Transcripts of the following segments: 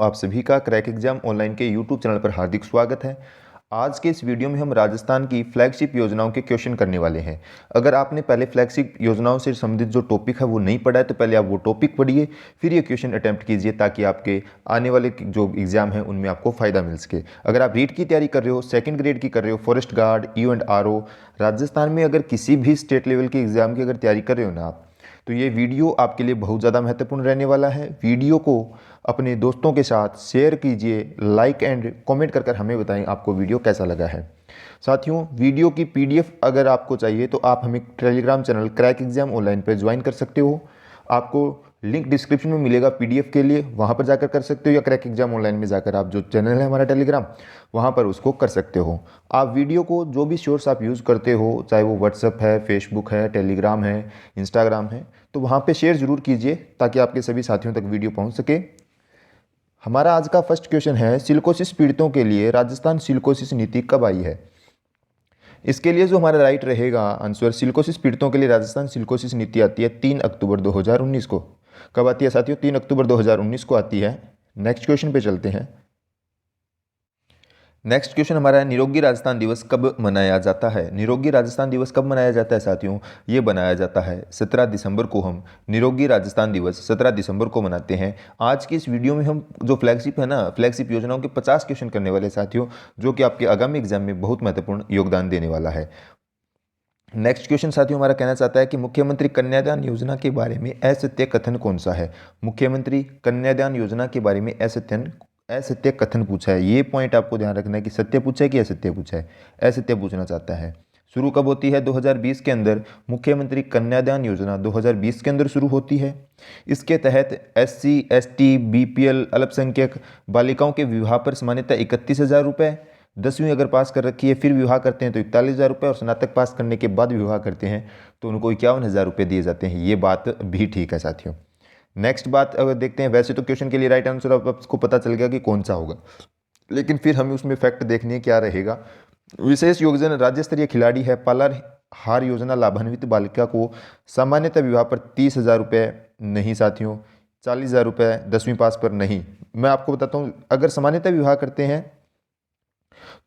आप सभी का क्रैक एग्जाम ऑनलाइन के यूट्यूब चैनल पर हार्दिक स्वागत है। आज के इस वीडियो में हम राजस्थान की फ्लैगशिप योजनाओं के क्वेश्चन करने वाले हैं। अगर आपने पहले फ्लैगशिप योजनाओं से संबंधित जो टॉपिक है वो नहीं पढ़ा है तो पहले आप वो टॉपिक पढ़िए, फिर ये क्वेश्चन अटैम्प्ट कीजिए ताकि आपके आने वाले जो एग्जाम है उनमें आपको फ़ायदा मिल सके। अगर आप रीट की तैयारी कर रहे हो, सेकेंड ग्रेड की कर रहे हो, फॉरेस्ट गार्ड, EO&RO, राजस्थान में अगर किसी भी स्टेट लेवल के एग्जाम की अगर तैयारी कर रहे हो ना आप, तो ये वीडियो आपके लिए बहुत ज़्यादा महत्वपूर्ण रहने वाला है। वीडियो को अपने दोस्तों के साथ शेयर कीजिए, लाइक एंड कमेंट कर हमें बताएं आपको वीडियो कैसा लगा है। साथियों, वीडियो की PDF अगर आपको चाहिए तो आप हमें Telegram channel crack exam online पर ज्वाइन कर सकते हो। आपको लिंक डिस्क्रिप्शन में मिलेगा PDF के लिए, वहाँ पर जाकर कर सकते हो, या क्रैक एग्जाम ऑनलाइन में जाकर आप जो चैनल है हमारा टेलीग्राम, वहाँ पर उसको कर सकते हो। आप वीडियो को जो भी सोर्स आप यूज़ करते हो, चाहे वो व्हाट्सअप है, फेसबुक है, टेलीग्राम है, इंस्टाग्राम है, तो वहाँ पे शेयर ज़रूर कीजिए ताकि आपके सभी साथियों तक वीडियो पहुँच सके। हमारा आज का फर्स्ट क्वेश्चन है, सिलिकोसिस पीड़ितों के लिए राजस्थान सिलिकोसिस नीति कब आई है? इसके लिए जो हमारा राइट रहेगा आंसर, सिलिकोसिस पीड़ितों के लिए राजस्थान सिलिकोसिस नीति आती है 3 अक्टूबर 2019 को। कब आती है साथियों? 3 अक्टूबर 2019 को आती है। नेक्स्ट क्वेश्चन पे चलते हैं। नेक्स्ट क्वेश्चन हमारा है, निरोगी राजस्थान दिवस कब मनाया जाता है? निरोगी राजस्थान दिवस कब मनाया जाता है साथियों? ये बनाया जाता है 17 दिसंबर को। हम निरोगी राजस्थान दिवस 17 दिसंबर को मनाते हैं। आज की इस वीडियो में हम जो फ्लैगशिप है ना, फ्लैगशिप योजनाओं के 50 क्वेश्चन करने वाले साथियों, जो कि आपके आगामी एग्जाम में बहुत महत्वपूर्ण योगदान देने वाला है। नेक्स्ट क्वेश्चन साथियों हमारा कहना चाहता है कि मुख्यमंत्री कन्यादान योजना के बारे में असत्य कथन कौन सा है? मुख्यमंत्री कन्यादान योजना के बारे में असत्य कथन पूछा है। ये पॉइंट आपको ध्यान रखना है कि सत्य पूछा है कि असत्य पूछा है। असत्य पूछना चाहता है। शुरू कब होती है? 2020 के अंदर मुख्यमंत्री कन्यादान योजना 2020 के अंदर शुरू होती है। इसके तहत SC, ST, BPL अल्पसंख्यक बालिकाओं के विवाह पर सामान्यतः 31,000 रुपये, 10वीं अगर पास कर रखी है फिर विवाह करते हैं तो 41,000 रुपये, और स्नातक पास करने के बाद विवाह करते हैं तो उनको 51,000 रुपये दिए जाते हैं। ये बात भी ठीक है साथियों। नेक्स्ट बात अगर देखते हैं, वैसे तो क्वेश्चन के लिए राइट आंसर आपको पता चल गया कि कौन सा होगा, लेकिन फिर हमें उसमें फैक्ट देखनी है क्या रहेगा। विशेष योजना राज्य स्तरीय खिलाड़ी है पालर हार योजना लाभान्वित बालिका को सामान्यतः विवाह पर 30,000 रुपये नहीं साथियों, 40,000 रुपये 10वीं पास पर नहीं। मैं आपको बताता हूँ, अगर सामान्यतः विवाह करते हैं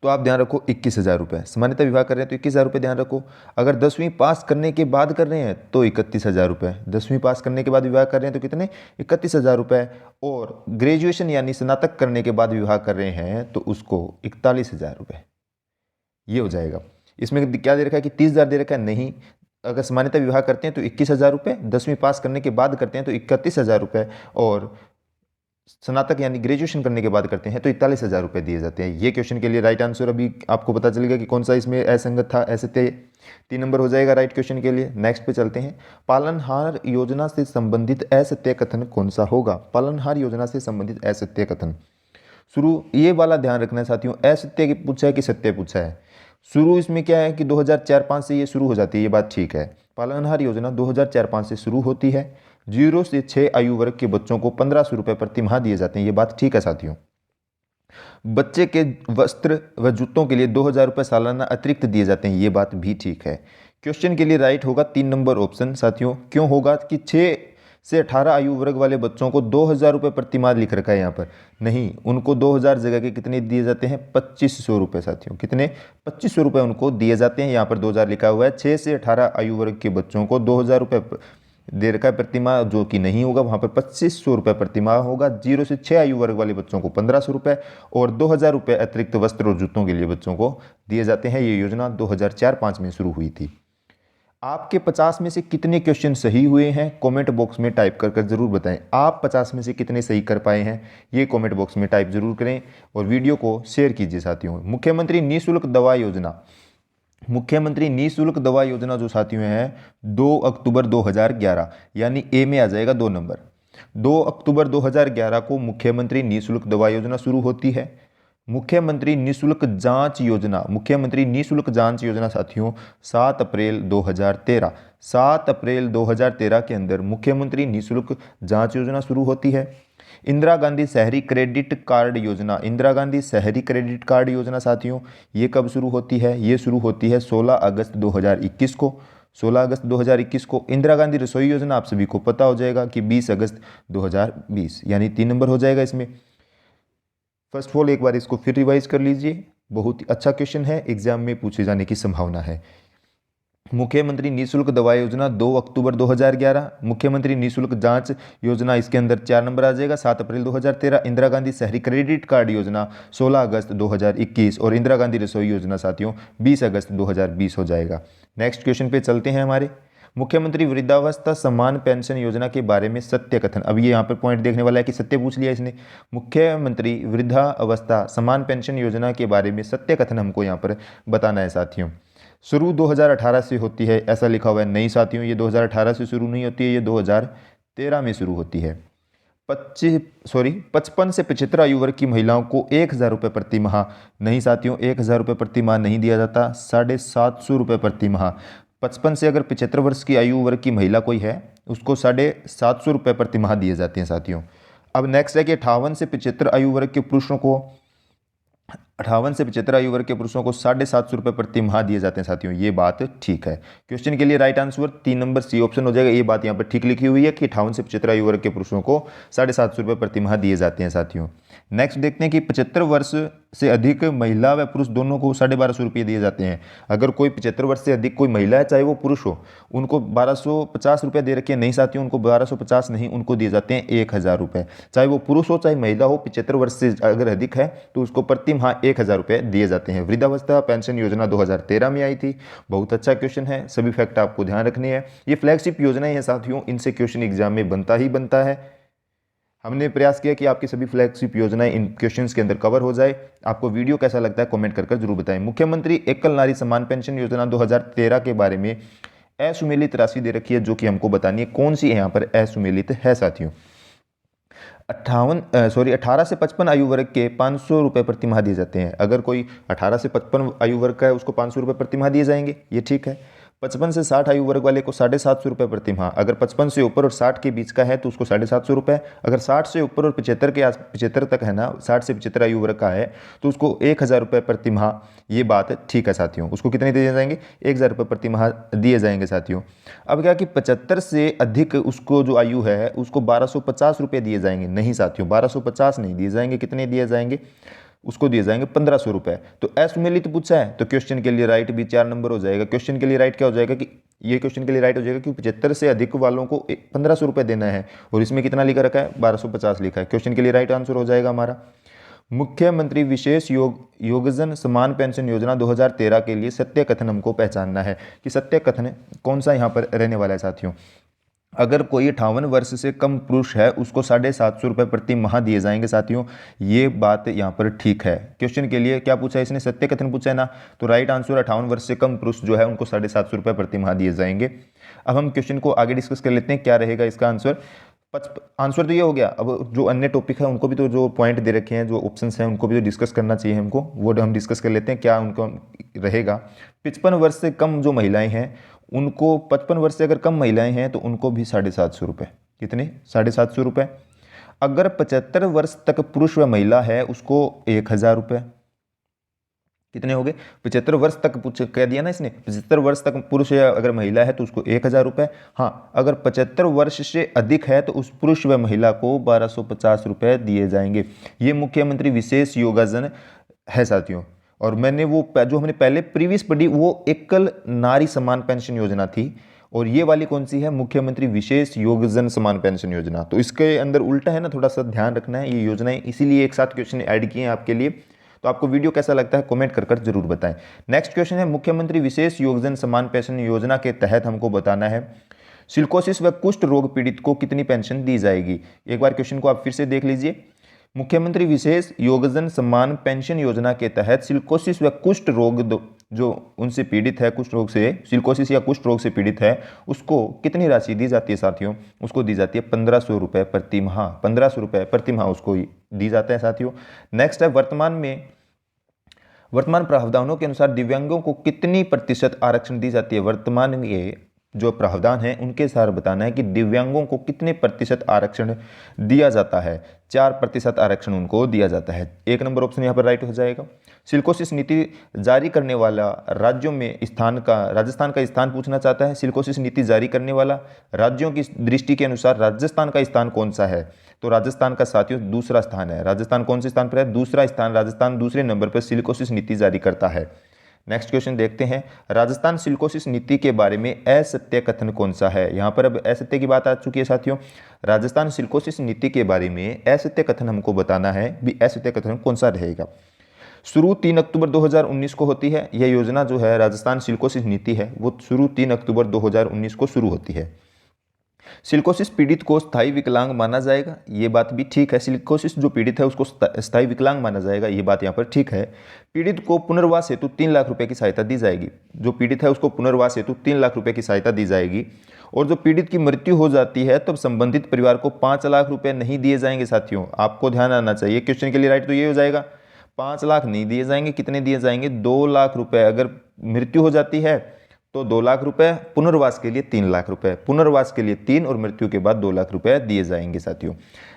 तो आप ध्यान रखो 21,000 रुपये, सामान्यतः विवाह कर रहे हैं तो 21,000 रुपये ध्यान रखो। अगर 10वीं पास करने के बाद कर रहे हैं तो 31,000 रुपये, 10वीं पास करने के बाद विवाह कर रहे हैं तो कितने? 31,000 रुपये, और ग्रेजुएशन यानी स्नातक करने के बाद विवाह कर रहे हैं तो उसको 41,000 रुपये, ये हो जाएगा। इसमें क्या दे रखा है कि 30,000 दे रखा है? नहीं। अगर सामान्यतः विवाह करते हैं तो 21,000 रुपये, 10वीं पास करने के बाद करते हैं तो 31,000 रुपये, और स्नातक यानी ग्रेजुएशन करने के बाद करते हैं तो 41,000 रुपये दिए जाते हैं। ये क्वेश्चन के लिए राइट आंसर अभी आपको पता चलेगा कि कौन सा इसमें असंगत था, असत्य 3 नंबर हो जाएगा राइट क्वेश्चन के लिए। नेक्स्ट पे चलते हैं, पालनहार योजना से संबंधित असत्य कथन कौन सा होगा? पालनहार योजना से संबंधित असत्य कथन, शुरू ये वाला ध्यान रखना है साथियों, असत्य पूछा है कि सत्य पूछा है। शुरू इसमें क्या है कि 2004-05 से ये शुरू हो जाती है, ये बात ठीक है। पालनहार योजना 2004-05 से शुरू होती है। 0 से 6 आयु वर्ग के बच्चों को 1,500 रुपये प्रति माह दिए जाते हैं, ये बात ठीक है साथियों। बच्चे के वस्त्र व जूतों के लिए 2,000 रुपये सालाना अतिरिक्त दिए जाते हैं, ये बात भी ठीक है। क्वेश्चन के लिए राइट होगा 3 नंबर ऑप्शन साथियों। क्यों होगा कि 6 से 18 आयु वर्ग वाले बच्चों को 2,000 रुपये प्रति माह लिख रखा है यहाँ पर, नहीं, उनको 2,000 जगह के कितने दिए जाते हैं? 2,500 रुपये साथियों। कितने? 2,500 रुपये उनको दिए जाते हैं। यहाँ पर 2,000 लिखा हुआ है। 6 से 18 आयु वर्ग के बच्चों को 2,000 रुपये दे रखा है प्रति माह, जो कि नहीं होगा, वहाँ पर 2,500 रुपये प्रति माह होगा। 0 से 6 आयु वर्ग वाले बच्चों को 1,500 रुपये, और 2,000 रुपये अतिरिक्त वस्त्र और जूतों के लिए बच्चों को दिए जाते हैं। ये योजना 2004-05 में शुरू हुई थी। आपके 50 में से कितने क्वेश्चन सही हुए हैं कमेंट बॉक्स में टाइप कर जरूर बताएं। आप 50 में से कितने सही कर पाए हैं ये कमेंट बॉक्स में टाइप जरूर करें, और वीडियो को शेयर कीजिए साथियों। मुख्यमंत्री निःशुल्क दवा योजना, मुख्यमंत्री निःशुल्क दवा योजना जो साथियों है 2 अक्टूबर 2011, यानी ए में आ जाएगा 2 नंबर। 2 अक्टूबर 2011 को मुख्यमंत्री निःशुल्क दवा योजना शुरू होती है। मुख्यमंत्री निःशुल्क जांच योजना, मुख्यमंत्री निःशुल्क जांच योजना साथियों 7 अप्रैल 2013, 7 अप्रैल 2013 के अंदर मुख्यमंत्री निःशुल्क जांच योजना शुरू होती है। इंदिरा गांधी शहरी क्रेडिट कार्ड योजना, इंदिरा गांधी शहरी क्रेडिट कार्ड योजना साथियों ये कब शुरू होती है? ये शुरू होती है 16 अगस्त 2021 को, 16 अगस्त 2021 को। इंदिरा गांधी रसोई योजना आप सभी को पता हो जाएगा कि 20 अगस्त 2020, यानी 3 नंबर हो जाएगा इसमें। फर्स्ट ऑफ ऑल एक बार इसको फिर रिवाइज कर लीजिए, बहुत ही अच्छा क्वेश्चन है, एग्जाम में पूछे जाने की संभावना है। मुख्यमंत्री निःशुल्क दवा योजना 2 अक्टूबर 2011, मुख्यमंत्री निःशुल्क जांच योजना इसके अंदर 4 नंबर आ जाएगा 7 अप्रैल 2013, इंदिरा गांधी शहरी क्रेडिट कार्ड योजना 16 अगस्त 2021 और इंदिरा गांधी रसोई योजना साथियों 20 अगस्त 2020 हो जाएगा। नेक्स्ट क्वेश्चन पे चलते हैं हमारे। मुख्यमंत्री वृद्धावस्था सम्मान पेंशन योजना के बारे में सत्य कथन, अब ये यहाँ पर पॉइंट देखने वाला है कि सत्य पूछ लिया इसने। मुख्यमंत्री वृद्धावस्था सम्मान पेंशन योजना के बारे में सत्य कथन हमको यहाँ पर बताना है साथियों। शुरू 2018 से होती है ऐसा लिखा हुआ है, नहीं साथियों ये 2018 से शुरू नहीं होती है, ये 2013 में शुरू होती है। 55 से 75 आयु वर्ग की महिलाओं को 1,000 रुपये प्रति माह, नहीं साथियों 1,000 रुपये प्रति माह नहीं दिया जाता, 750 रुपये प्रति माह। 55 से अगर 75 वर्ष की आयु वर्ग की महिला कोई है उसको 750 रुपये प्रति माह दिए जाते हैं साथियों। अब नेक्स्ट है कि 58 से 75 आयु वर्ग के पुरुषों को 750 रुपये प्रति माह दिए जाते हैं साथियों, ये बात ठीक है। क्वेश्चन के लिए right answer 3 number C option हो जाएगा, ये बात यहाँ पर ठीक लिखी हुई है कि 58 से 75 आयु वर्ग के पुरुषों को 750 रुपये प्रति माह दिए जाते हैं साथियों। नेक्स्ट देखते हैं कि 75 वर्ष से अधिक महिला व पुरुष दोनों को 1250 रुपये दिए जाते हैं। अगर कोई 75 वर्ष से अधिक कोई महिला है चाहे वो पुरुष हो, उनको 1250 रुपये दे रखे हैं, नहीं साथियों उनको 1250 नहीं, उनको दिए जाते हैं 1,000 रुपये। चाहे वो पुरुष हो चाहे महिला हो, 75 वर्ष से अगर अधिक है तो उसको प्रति माह 1,000 रुपये दिए जाते हैं। वृद्धावस्था पेंशन योजना 2013 में आई थी, बहुत अच्छा क्वेश्चन है, सभी फैक्ट आपको ध्यान रखने हैं। ये फ्लैगशिप योजनाएं हैं साथियों, इनसे क्वेश्चन एग्जाम में बनता ही बनता है। हमने प्रयास किया कि आपकी सभी फ्लैगशिप योजनाएं इन क्वेश्चंस के अंदर कवर हो जाए। आपको वीडियो कैसा लगता है कमेंट कर जरूर बताएं। मुख्यमंत्री एकल नारी सम्मान पेंशन योजना 2013 के बारे में असुमेलित राशि दे रखी है जो कि हमको बतानी है, कौन सी यहाँ पर असुमेलित है साथियों। 18 से 55 आयु वर्ग के 500 रुपये प्रति माह दिए जाते हैं। अगर कोई 18 से 55 आयु वर्ग का है उसको 500 रुपये प्रति माह दिए जाएंगे, ये ठीक है। 55 से 60 आयु वर्ग वाले को 750 रुपये प्रति माह, अगर 55 से ऊपर और 60 के बीच का है तो उसको 750 रुपये, अगर 60 से ऊपर और 75 तक है ना, 60 से 75 आयु वर्ग का है तो उसको 1,000 रुपये प्रति माह, ये बात ठीक है साथियों। उसको कितने दिए जाएंगे, 1,000 रुपये प्रति माह दिए जाएंगे साथियों। अब क्या कि 75 से अधिक उसको जो आयु है उसको 1,250 रुपये दिए जाएंगे, नहीं साथियों 1,250 नहीं दिए जाएंगे, कितने दिए जाएंगे, उसको दिए जाएंगे 1,500 रुपये। तो असुमेलित पूछा है तो क्वेश्चन के लिए राइट भी 4 नंबर हो जाएगा। क्वेश्चन के लिए राइट क्या हो जाएगा कि ये क्वेश्चन के लिए राइट हो जाएगा कि 75 से अधिक वालों को 1,500 रुपये देना है और इसमें कितना लिखा रखा है 1,250 लिखा है। क्वेश्चन के लिए राइट आंसर हो जाएगा हमारा। मुख्यमंत्री विशेष योगजन समान पेंशन योजना 2013 के लिए सत्य कथन हमको पहचानना है कि सत्य कथन कौन सा यहाँ पर रहने वाला है साथियों। अगर कोई 58 वर्ष से कम पुरुष है उसको 750 रुपये प्रति माह दिए जाएंगे साथियों, ये बात यहाँ पर ठीक है। क्वेश्चन के लिए क्या पूछा है इसने, सत्य कथन पूछा है ना, तो राइट आंसर 58 वर्ष से कम पुरुष जो है उनको 750 रुपये प्रति माह दिए जाएंगे। अब हम क्वेश्चन को आगे डिस्कस कर लेते हैं, क्या रहेगा इसका आंसर। आंसर तो ये हो गया। अब जो अन्य टॉपिक है उनको भी तो जो पॉइंट दे रखे हैं, जो ऑप्शंस हैं उनको भी तो डिस्कस करना चाहिए हमको, वो हम डिस्कस कर लेते हैं क्या उनको रहेगा। 55 वर्ष से कम जो महिलाएं हैं उनको, 55 वर्ष से अगर कम महिलाएं हैं तो उनको भी 750 रुपये, कितने 750 रुपये। अगर 75 वर्ष तक पुरुष व महिला है उसको 1,000 रुपये, कितने हो गए 75 वर्ष तक पूछ कह दिया ना इसने, 75 वर्ष तक पुरुष या अगर महिला है तो उसको 1,000 रुपये। हाँ अगर 75 वर्ष से अधिक है तो उस पुरुष व महिला को 1,250 रुपये दिए जाएंगे। ये मुख्यमंत्री विशेष योगदान है साथियों। और मैंने वो जो हमने पहले प्रीवियस पढ़ी वो एकल नारी समान पेंशन योजना थी, और ये वाली कौन सी है, मुख्यमंत्री विशेष योगजन समान पेंशन योजना। तो इसके अंदर उल्टा है ना, थोड़ा सा ध्यान रखना है ये योजनाएं, इसीलिए एक साथ क्वेश्चन ऐड किए हैं आपके लिए। तो आपको वीडियो कैसा लगता है कमेंट कर जरूर बताएं। नेक्स्ट क्वेश्चन है, मुख्यमंत्री विशेष योगजन समान पेंशन योजना के तहत हमको बताना है सिलिकोसिस व कुष्ठ रोग पीड़ित को कितनी पेंशन दी जाएगी। एक बार क्वेश्चन को आप फिर से देख लीजिए। मुख्यमंत्री विशेष योगजन सम्मान पेंशन योजना के तहत सिलिकोसिस व कुष्ठ रोग जो उनसे पीड़ित है, कुष्ठ रोग से, सिलिकोसिस या कुष्ठ रोग से पीड़ित है, उसको कितनी राशि दी जाती है साथियों, उसको दी जाती है 1,500 रुपये प्रति माह, 1,500 रुपये प्रति माह उसको दी जाता है साथियों। नेक्स्ट है, वर्तमान प्रावधानों के अनुसार दिव्यांगों को कितनी प्रतिशत आरक्षण दी जाती है। वर्तमान में जो प्रावधान है उनके अनुसार बताना है कि दिव्यांगों को कितने प्रतिशत आरक्षण दिया जाता है। 4% आरक्षण उनको दिया जाता है। 1 नंबर ऑप्शन यहाँ पर राइट हो जाएगा। सिलिकोसिस नीति जारी करने वाला राज्यों में स्थान का, राजस्थान का स्थान पूछना चाहता है। सिलिकोसिस नीति जारी करने वाला राज्यों की दृष्टि के अनुसार राजस्थान का स्थान कौन सा है? तो राजस्थान का साथियों दूसरा स्थान है। राजस्थान कौन से स्थान पर है? दूसरा स्थान। राजस्थान दूसरे नंबर पर सिलिकोसिस नीति जारी करता है। नेक्स्ट क्वेश्चन देखते हैं। राजस्थान सिलिकोसिस नीति के बारे में असत्य कथन कौन सा है? यहाँ पर अब असत्य की बात आ चुकी है साथियों। राजस्थान सिलिकोसिस नीति के बारे में असत्य कथन हमको बताना है, भी असत्य कथन कौन सा रहेगा। शुरू 3 अक्टूबर 2019 को होती है। यह योजना जो है राजस्थान सिलिकोसिस नीति है वो शुरू 3 अक्टूबर 2019 को शुरू होती है। सिलिकोसिस पीड़ित को स्थायी विकलांग माना जाएगा, ये बात भी ठीक है। सिलिकोसिस जो पीड़ित है उसको स्थायी विकलांग माना जाएगा, ये बात यहाँ पर ठीक है। पीड़ित को पुनर्वास हेतु 3 लाख रुपए की सहायता दी जाएगी। जो पीड़ित है उसको पुनर्वास हेतु 3 लाख रुपए की सहायता दी जाएगी। और जो पीड़ित की मृत्यु हो जाती है तब संबंधित परिवार को 5 लाख रुपए नहीं दिए जाएंगे। साथियों आपको ध्यान आना चाहिए, क्वेश्चन के लिए राइट तो ये हो जाएगा। 5 लाख नहीं दिए जाएंगे, कितने दिए जाएंगे? 2 लाख रुपए। अगर मृत्यु हो जाती है तो 2 लाख रुपए, पुनर्वास के लिए 3 लाख रुपए, पुनर्वास के लिए 3 और मृत्यु के बाद 2 लाख रुपए दिए जाएंगे साथियों।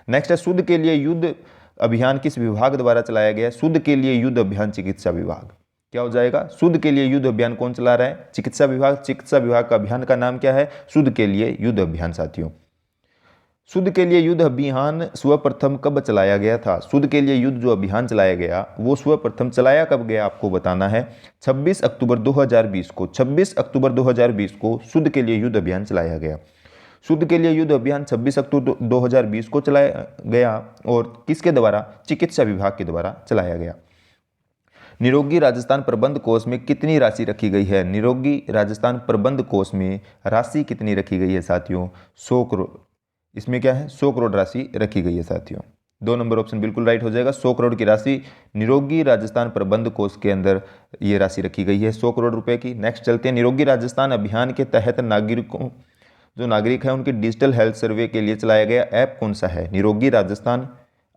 नेक्स्ट है, शुद्ध के लिए युद्ध अभियान किस विभाग द्वारा चलाया गया? शुद्ध के लिए युद्ध अभियान चिकित्सा विभाग। क्या हो जाएगा? शुद्ध के लिए युद्ध अभियान कौन चला रहा है? चिकित्सा विभाग। चिकित्सा विभाग का अभियान का नाम क्या है? शुद्ध के लिए युद्ध अभियान साथियों। शुद्ध के लिए युद्ध अभियान सर्वप्रथम कब चलाया गया था? शुद्ध के लिए युद्ध जो अभियान चलाया गया वो सर्वप्रथम चलाया कब गया आपको बताना है। 26 अक्टूबर 2020 को, 26 अक्टूबर 2020 को शुद्ध के लिए युद्ध अभियान चलाया गया। शुद्ध के लिए युद्ध अभियान 26 अक्टूबर 2020 को चलाया गया और किसके द्वारा? चिकित्सा विभाग के द्वारा चलाया गया। निरोगी राजस्थान प्रबंध कोष में कितनी राशि रखी गई है? निरोगी राजस्थान प्रबंध कोष में राशि कितनी रखी गई है साथियों? 100 करोड़। इसमें क्या है? 100 करोड़ राशि रखी गई है साथियों। 2 नंबर ऑप्शन बिल्कुल राइट हो जाएगा। 100 करोड़ की राशि निरोगी राजस्थान प्रबंध कोष के अंदर ये राशि रखी गई है, 100 करोड़ रुपए की। नेक्स्ट चलते हैं। निरोगी राजस्थान अभियान के तहत नागरिकों, जो नागरिक है उनकी डिजिटल हेल्थ सर्वे के लिए चलाया गया ऐप कौन सा है? निरोगी राजस्थान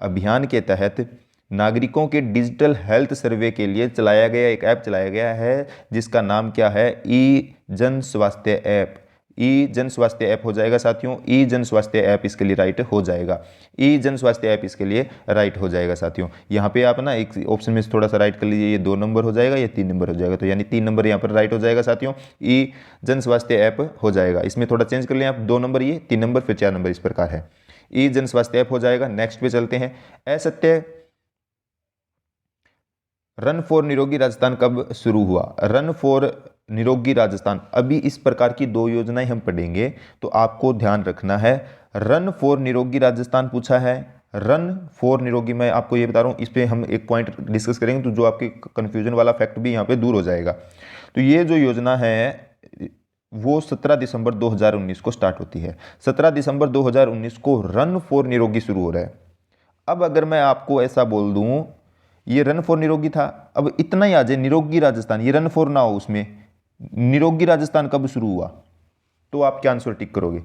अभियान के तहत नागरिकों के डिजिटल हेल्थ सर्वे के लिए चलाया गया एक ऐप चलाया गया है जिसका नाम क्या है? ई जन स्वास्थ्य ऐप। ई जन स्वास्थ्य ऐप हो जाएगा साथियों। ई जन स्वास्थ्य ऐप इसके लिए राइट हो जाएगा। ई जन स्वास्थ्य ऐप इसके लिए राइट हो जाएगा साथियों। यहाँ पे आप ना एक ऑप्शन में थोड़ा सा राइट कर लीजिए, ये 2 नंबर हो जाएगा, ये 3 नंबर हो जाएगा, तो यानी 3 नंबर यहाँ पर राइट हो जाएगा साथियों। ई जन स्वास्थ्य ऐप हो जाएगा। इसमें थोड़ा चेंज कर लें आप, 2 नंबर ये, 3 नंबर फिर 4 नंबर, इस प्रकार है। ई जन स्वास्थ्य ऐप हो जाएगा। नेक्स्ट पे चलते हैं। असत्य रन फॉर निरोगी राजस्थान कब शुरू हुआ? रन फॉर निरोगी राजस्थान, अभी इस प्रकार की 2 योजनाएं हम पढ़ेंगे तो आपको ध्यान रखना है। रन फॉर निरोगी राजस्थान पूछा है। रन फॉर निरोगी, मैं आपको ये बता रहा हूँ, इस पे हम एक पॉइंट डिस्कस करेंगे तो जो आपके कंफ्यूजन वाला फैक्ट भी यहाँ पे दूर हो जाएगा। तो ये जो योजना है वो 17 दिसंबर 2019 को स्टार्ट होती है। 17 दिसंबर 2019 को रन फॉर निरोगी शुरू हो रहा है। अब अगर मैं आपको ऐसा बोल दूं ये रन फॉर निरोगी था, अब इतना ही आ जाए निरोगी राजस्थान, ये रन फॉर ना हो, उसमें निरोगी राजस्थान कब शुरू हुआ, तो आप क्या आंसर टिक करोगे?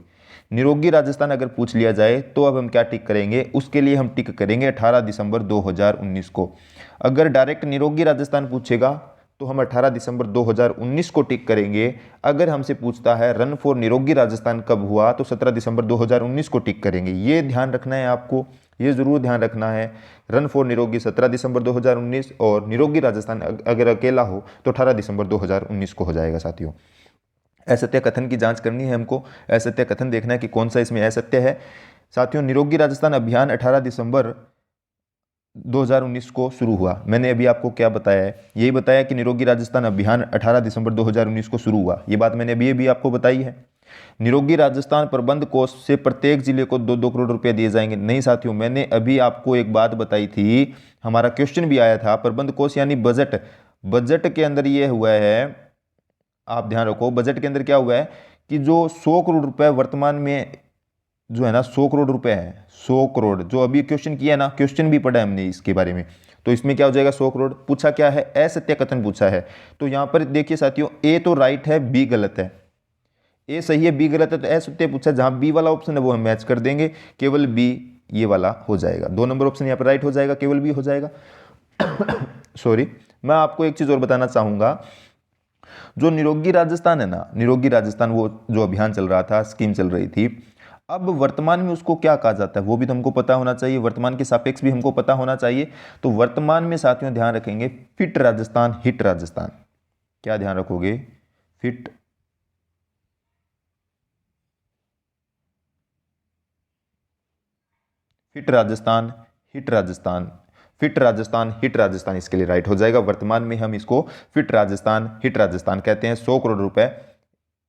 निरोगी राजस्थान अगर पूछ लिया जाए तो अब हम क्या टिक करेंगे? उसके लिए हम टिक करेंगे 18 दिसंबर 2019 को। अगर डायरेक्ट निरोगी राजस्थान पूछेगा तो हम 18 दिसंबर 2019 को टिक करेंगे। अगर हमसे पूछता है रन फॉर निरोगी राजस्थान कब हुआ तो 17 दिसंबर 2019 को टिक करेंगे। ये ध्यान रखना है आपको, ये जरूर ध्यान रखना है। रन फॉर निरोगी 17 दिसंबर 2019 और निरोगी राजस्थान अगर अकेला हो तो 18 दिसंबर 2019 को हो जाएगा साथियों। असत्य कथन की जांच करनी है हमको, असत्य कथन देखना है कि कौन सा इसमें असत्य है साथियों। निरोगी राजस्थान अभियान 18 दिसंबर 2019 को शुरू हुआ। मैंने अभी आपको क्या बताया है? यही बताया कि निरोगी राजस्थान अभियान 18 दिसंबर 2019 को शुरू हुआ। ये बात मैंने अभी आपको बताई है। निरोगी राजस्थान प्रबंध कोष से प्रत्येक जिले को 2-2 करोड़ रुपए दिए जाएंगे। नहीं साथियों, मैंने अभी आपको एक बात बताई थी, हमारा क्वेश्चन भी आया था, प्रबंध कोष यानी बजट। बजट के अंदर ये हुआ है, आप ध्यान रखो, बजट के अंदर क्या हुआ है कि जो 100 करोड़ रुपए वर्तमान में जो है ना 100 करोड़ रुपए है, 100 करोड़ जो अभी क्वेश्चन किया ना, क्वेश्चन भी पढ़ा है हमने इसके बारे में, तो इसमें क्या हो जाएगा? 100 करोड़। पूछा क्या है? असत्य कथन पूछा है। तो यहां पर देखिए साथियों, ए तो राइट है, बी गलत है। ए सही है, बी गलत है, तो असत्य पूछा। जहां बी वाला ऑप्शन है वो हम मैच कर देंगे, केवल बी ये वाला हो जाएगा। 2 नंबर ऑप्शन यहाँ पर राइट हो जाएगा, केवल बी हो जाएगा। सॉरी, मैं आपको एक चीज और बताना चाहूंगा जो निरोगी राजस्थान है ना, निरोगी राजस्थान वो जो अभियान चल रहा था, स्कीम चल रही थी, अब वर्तमान में उसको क्या कहा जाता है वो भी तो हमको पता होना चाहिए, वर्तमान के सापेक्ष भी हमको पता होना चाहिए। तो वर्तमान में साथियों ध्यान रखेंगे फिट राजस्थान, हिट राजस्थान। क्या ध्यान रखोगे? Fit fit Rajasthan, hit Rajasthan, fit Rajasthan, hit Rajasthan इसके लिए राइट हो जाएगा। वर्तमान में हम इसको फिट राजस्थान, हिट राजस्थान कहते हैं। 100 करोड़ रुपए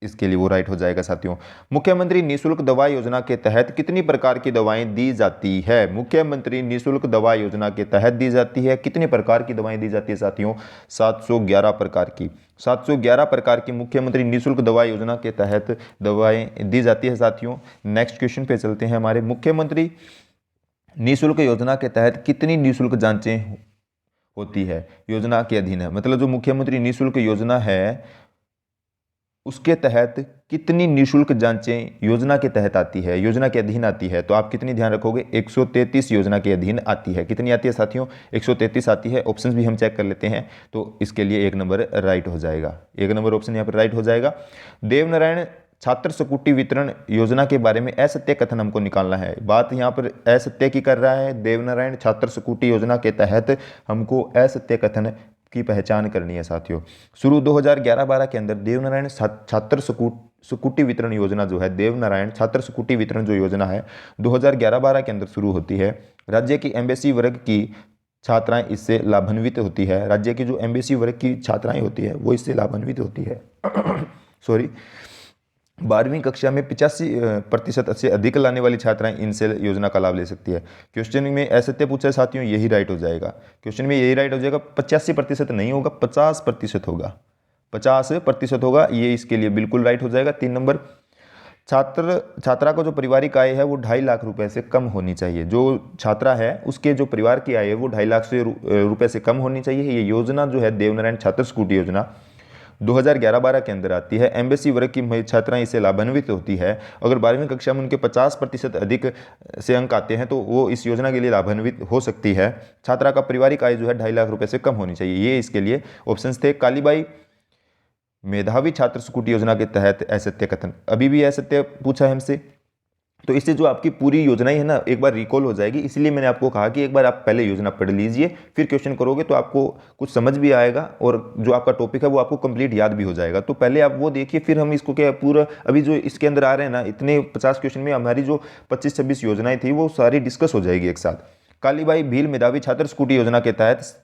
इसके लिए वो राइट हो जाएगा साथियों। मुख्यमंत्री निःशुल्क दवा योजना के तहत कितनी प्रकार की दवाएं दी जाती है? मुख्यमंत्री निःशुल्क दवा योजना के तहत दी जाती है कितने प्रकार की दवाएं दी जाती है साथियों? 711 प्रकार की। 711 प्रकार की मुख्यमंत्री निःशुल्क दवा योजना के तहत दवाएं दी जाती है साथियों। नेक्स्ट क्वेश्चन पे चलते हैं हमारे। मुख्यमंत्री निःशुल्क योजना के तहत कितनी निःशुल्क जांचें होती है? योजना के अधीन है, मतलब जो मुख्यमंत्री निःशुल्क योजना है उसके तहत कितनी निःशुल्क जांचें योजना के तहत आती है, योजना के अधीन आती है? तो आप कितनी ध्यान रखोगे? 133 योजना के अधीन आती है। कितनी आती है साथियों? 133 आती है। ऑप्शंस भी हम चेक कर लेते हैं, तो इसके लिए 1 नंबर राइट हो जाएगा। 1 नंबर ऑप्शन यहाँ पर राइट हो जाएगा। देवनारायण छात्र स्कूटी वितरण योजना के बारे में असत्य कथन हमको निकालना है। बात यहाँ पर असत्य की कर रहा है। देवनारायण छात्र स्कूटी योजना के तहत हमको असत्य कथन की पहचान करनी है साथियों। शुरू 2011-12 के अंदर देवनारायण छात्र स्कूटी वितरण योजना जो है, देवनारायण छात्र स्कूटी वितरण जो योजना है 2011-12 के अंदर शुरू होती है। राज्य की एमबीसी वर्ग की छात्राएं इससे लाभान्वित होती है। राज्य की जो एमबीसी वर्ग की छात्राएं होती है वो इससे लाभान्वित होती है। सॉरी, 12वीं कक्षा में 85% से अधिक लाने वाली छात्राएं इनसे योजना का लाभ ले सकती है। क्वेश्चन में असत्य पूछा है साथियों, यही राइट हो जाएगा। क्वेश्चन में यही राइट हो जाएगा। 85% नहीं होगा, 50% होगा। 50% होगा, ये इसके लिए बिल्कुल राइट हो जाएगा। 3 नंबर, छात्रा को जो पारिवारिक आय है वो 2.5 लाख रुपए से कम होनी चाहिए। जो छात्रा है उसके जो परिवार की आय है वो 2.5 लाख रुपए से कम होनी चाहिए। ये योजना जो है देवनारायण छात्र स्कूटी योजना 2011-12 के अंदर आती है। एमबीसी वर्ग की छात्राएं इससे लाभान्वित होती है। अगर 12वीं कक्षा में उनके 50% अधिक से अंक आते हैं तो वो इस योजना के लिए लाभान्वित हो सकती है। छात्रा का पारिवारिक आय जो है 2.5 लाख रुपए से कम होनी चाहिए। ये इसके लिए ऑप्शंस थे। कालीबाई मेधावी छात्र स्कूटी योजना के तहत असत्य कथन, अभी भी असत्य पूछा है हमसे, तो इससे जो आपकी पूरी योजना है ना एक बार रिकॉल हो जाएगी। इसलिए मैंने आपको कहा कि एक बार आप पहले योजना पढ़ लीजिए, फिर क्वेश्चन करोगे तो आपको कुछ समझ भी आएगा और जो आपका टॉपिक है वो आपको कंप्लीट याद भी हो जाएगा। तो पहले आप वो देखिए, फिर हम इसको क्या पूरा अभी जो इसके अंदर आ रहे हैं ना, इतने 50 क्वेश्चन में हमारी जो 25-26 योजनाएं थी वो सारी डिस्कस हो जाएगी एक साथ। कालीबाई भील मेधावी छात्र स्कूटी योजना के तहत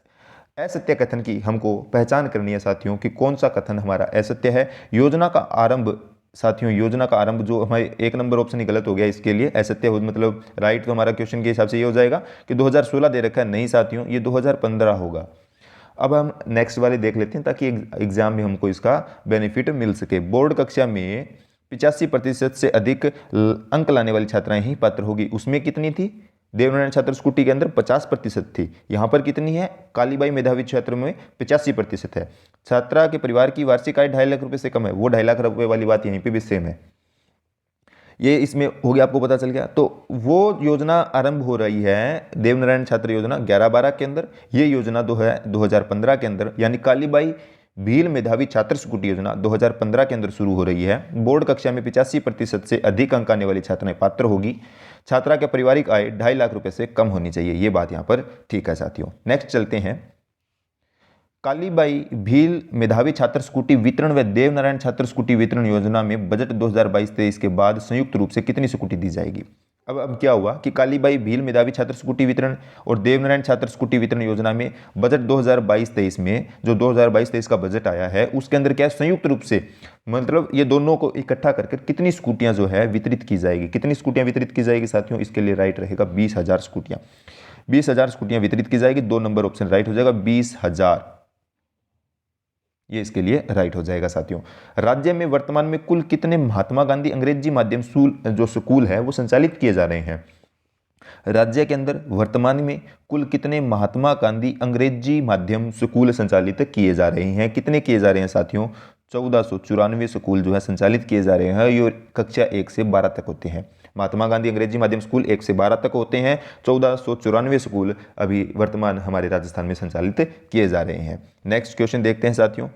असत्य कथन की हमको पहचान करनी है साथियों कि कौन सा कथन हमारा असत्य है। योजना का आरंभ साथियों, योजना का आरंभ जो हमारे 1 नंबर ऑप्शन ही गलत हो गया, इसके लिए असत्य हो मतलब राइट तो हमारा क्वेश्चन के हिसाब से ये हो जाएगा कि 2016 दे रखा है। नहीं साथियों, ये 2015 होगा। अब हम नेक्स्ट वाले देख लेते हैं ताकि एग्जाम में हमको इसका बेनिफिट मिल सके। बोर्ड कक्षा में 85% से अधिक अंक लाने वाली छात्राएं ही पात्र होगी। उसमें कितनी थी? देवनारायण छात्र स्कूटी के अंदर 50% थी। यहाँ पर कितनी है? कालीबाई मेधावी छात्र में 85% है। छात्रा के परिवार की वार्षिक आय 2.5 लाख रुपए से कम है, वो 2.5 लाख रुपए वाली बात यहीं पे भी सेम है। ये इसमें हो गया, आपको पता चल गया। तो वो योजना आरंभ हो रही है देवनारायण छात्र योजना 11-12 के अंदर। ये योजना 2015 के अंदर, यानी कालीबाई भील मेधावी छात्र स्कूटी योजना 2015 के अंदर शुरू हो रही है। बोर्ड कक्षा में 85% से अधिक अंक आने वाली छात्राएं पात्र होगी। छात्रा के पारिवारिक आय 2.5 लाख रुपए से कम होनी चाहिए। ये बात यहाँ पर ठीक है साथियों। नेक्स्ट चलते हैं। कालीबाई भील मेधावी छात्र स्कूटी वितरण व देवनारायण छात्र स्कूटी वितरण योजना में बजट 2022-23 के बाद संयुक्त रूप से कितनी स्कूटी दी जाएगी? अब क्या हुआ कि कालीबाई भील मेधावी छात्र स्कूटी वितरण और देवनारायण छात्र स्कूटी वितरण योजना में बजट 2022-23 में जो 2022-23 का बजट आया है उसके अंदर क्या है, संयुक्त रूप से मतलब ये दोनों को इकट्ठा करके कितनी स्कूटियां जो है वितरित की जाएगी। कितनी स्कूटियां वितरित की जाएगी साथियों? इसके लिए राइट रहेगा 20,000 स्कूटियां। 20,000 स्कूटियां वितरित की जाएगी। 2 नंबर ऑप्शन राइट हो जाएगा 20,000, ये इसके लिए राइट हो जाएगा साथियों। राज्य में वर्तमान में कुल कितने महात्मा गांधी अंग्रेजी माध्यम जो स्कूल है वो संचालित किए जा रहे हैं? राज्य के अंदर वर्तमान में कुल कितने महात्मा गांधी अंग्रेजी माध्यम स्कूल संचालित किए जा रहे हैं? कितने किए जा रहे हैं साथियों? 1494 स्कूल जो है संचालित किए जा रहे हैं। ये कक्षा 1 से 12 तक होते हैं। महात्मा गांधी अंग्रेजी माध्यम स्कूल 1 से 12 तक होते हैं। 1494 स्कूल अभी वर्तमान हमारे राजस्थान में संचालित किए जा रहे हैं। नेक्स्ट क्वेश्चन देखते हैं साथियों।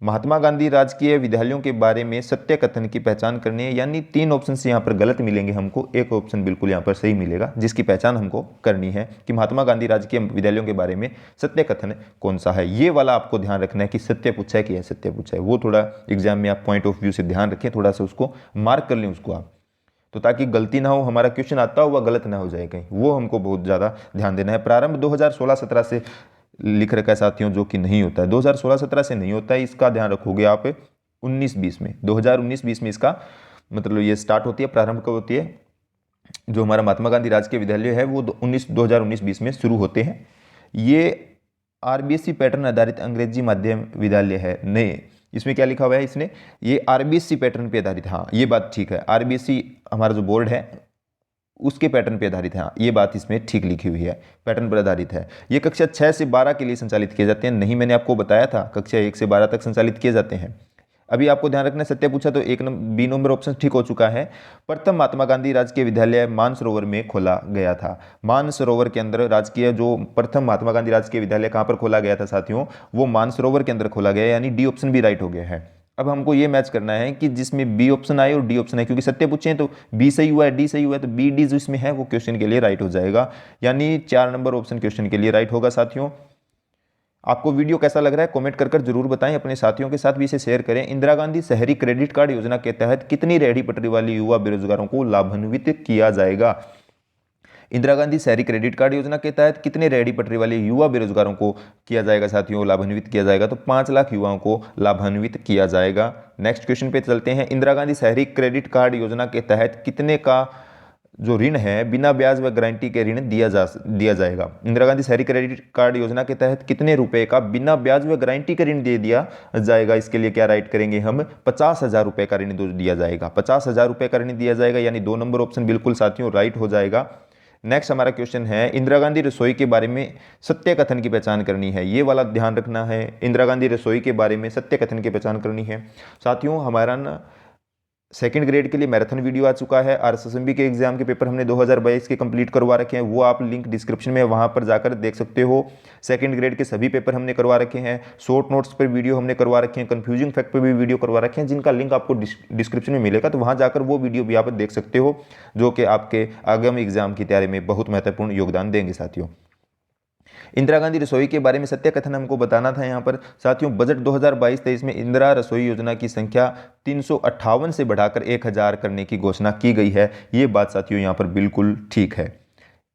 महात्मा गांधी राजकीय विद्यालयों के बारे में सत्य कथन की पहचान करनी है, यानी 3 ऑप्शन से यहाँ पर गलत मिलेंगे हमको, एक ऑप्शन बिल्कुल यहाँ पर सही मिलेगा, जिसकी पहचान हमको करनी है कि महात्मा गांधी राजकीय विद्यालयों के बारे में सत्य कथन कौन सा है। ये वाला आपको ध्यान रखना है कि सत्य पूछा है कि असत्य पूछा है, वो थोड़ा एग्जाम में आप पॉइंट ऑफ व्यू से ध्यान रखें, थोड़ा सा उसको मार्क कर लें उसको आप, तो ताकि गलती ना हो, हमारा क्वेश्चन आता हुआ गलत ना हो जाए कहीं, वो हमको बहुत ज़्यादा ध्यान देना है। प्रारंभ 2016-17 से लिख रखा है साथियों, जो कि नहीं होता है, 2016-17 से नहीं होता है, इसका ध्यान रखोगे आप 19-20 में, 2019-20 में इसका मतलब ये स्टार्ट होती है, प्रारंभ कब होती है, जो हमारा महात्मा गांधी राजकीय विद्यालय है वो 2019-20 में शुरू होते हैं। ये आरबीएससी पैटर्न आधारित अंग्रेजी माध्यम विद्यालय है, नहीं इसमें क्या लिखा हुआ है इसने, ये आरबीएससी पैटर्न पे आधारित, हाँ ये बात ठीक है, आरबीएससी हमारा जो बोर्ड है उसके पैटर्न पे आधारित है, हाँ ये बात इसमें ठीक लिखी हुई है, पैटर्न पर आधारित है। ये कक्षा 6 से 12 के लिए संचालित किए जाते हैं, नहीं मैंने आपको बताया था कक्षा 1 से 12 तक संचालित किए जाते हैं। अभी आपको ध्यान रखना है, सत्य पूछा तो बी नंबर ऑप्शन ठीक हो चुका है। प्रथम महात्मा गांधी राजकीय विद्यालय मानसरोवर में खोला गया था। मानसरोवर के अंदर राजकीय जो प्रथम महात्मा गांधी राजकीय विद्यालय कहाँ पर खोला गया था साथियों, वो मानसरोवर के अंदर खोला गया, यानी डी ऑप्शन भी राइट हो गया है। अब हमको ये मैच करना है कि जिसमें बी ऑप्शन आए और डी ऑप्शन है, क्योंकि सत्य पूछे हैं तो बी सही हुआ है, डी सही हुआ है, तो बी डी जो इसमें है वो क्वेश्चन के लिए राइट हो जाएगा, यानी 4 नंबर ऑप्शन क्वेश्चन के लिए राइट होगा साथियों। आपको वीडियो कैसा लग रहा है कमेंट कर जरूर बताएं, अपने साथियों के साथ भी इसे शेयर करें। इंदिरा गांधी शहरी क्रेडिट कार्ड योजना के तहत कितनी रेहड़ी पटरी वाली युवा बेरोजगारों को लाभान्वित किया जाएगा। इंदिरा गांधी शहरी क्रेडिट कार्ड योजना के तहत कितने रेहड़ी पटरी वाले युवा बेरोजगारों को किया जाएगा साथियों, लाभान्वित किया जाएगा, तो 5 लाख युवाओं को लाभान्वित किया जाएगा। नेक्स्ट क्वेश्चन पे चलते हैं। इंदिरा गांधी शहरी क्रेडिट कार्ड योजना के तहत कितने का जो ऋण है बिना ब्याज व गारंटी के ऋण दिया जाएगा। इंदिरा गांधी शहरी क्रेडिट कार्ड योजना के तहत कितने रुपए का बिना ब्याज व गारंटी का ऋण दे दिया जाएगा। इसके लिए क्या राइट करेंगे हम, 50,000 रुपए का ऋण दिया जाएगा, 50,000 रुपए का ऋण दिया जाएगा, यानी 2 नंबर ऑप्शन बिल्कुल साथियों राइट हो जाएगा। नेक्स्ट हमारा क्वेश्चन है, इंदिरा गांधी रसोई के बारे में सत्य कथन की पहचान करनी है, ये वाला ध्यान रखना है। इंदिरा गांधी रसोई के बारे में सत्य कथन की पहचान करनी है साथियों। हमारा ना सेकंड ग्रेड के लिए मैराथन वीडियो आ चुका है, आरएसएसबी के एग्जाम के पेपर हमने 2022 के कंप्लीट करवा रखे हैं, वो आप लिंक डिस्क्रिप्शन में वहां पर जाकर देख सकते हो। सेकंड ग्रेड के सभी पेपर हमने करवा रखे हैं, शॉर्ट नोट्स पर वीडियो हमने करवा रखे हैं, कंफ्यूजिंग फैक्ट पर भी वीडियो करवा रखे हैं, जिनका लिंक आपको डिस्क्रिप्शन में मिलेगा, तो वहां जाकर वो वीडियो भी आप देख सकते हो, जो कि आपके आगामी एग्जाम की तैयारी में बहुत महत्वपूर्ण योगदान देंगे साथियों। इंदिरा गांधी रसोई के बारे में सत्य कथन हमको बताना था यहाँ पर साथियों। बजट 2022-23 में इंदिरा रसोई योजना की संख्या 358 से बढ़ाकर 1000 करने की घोषणा की गई है, ये बात साथियों यहाँ पर बिल्कुल ठीक है।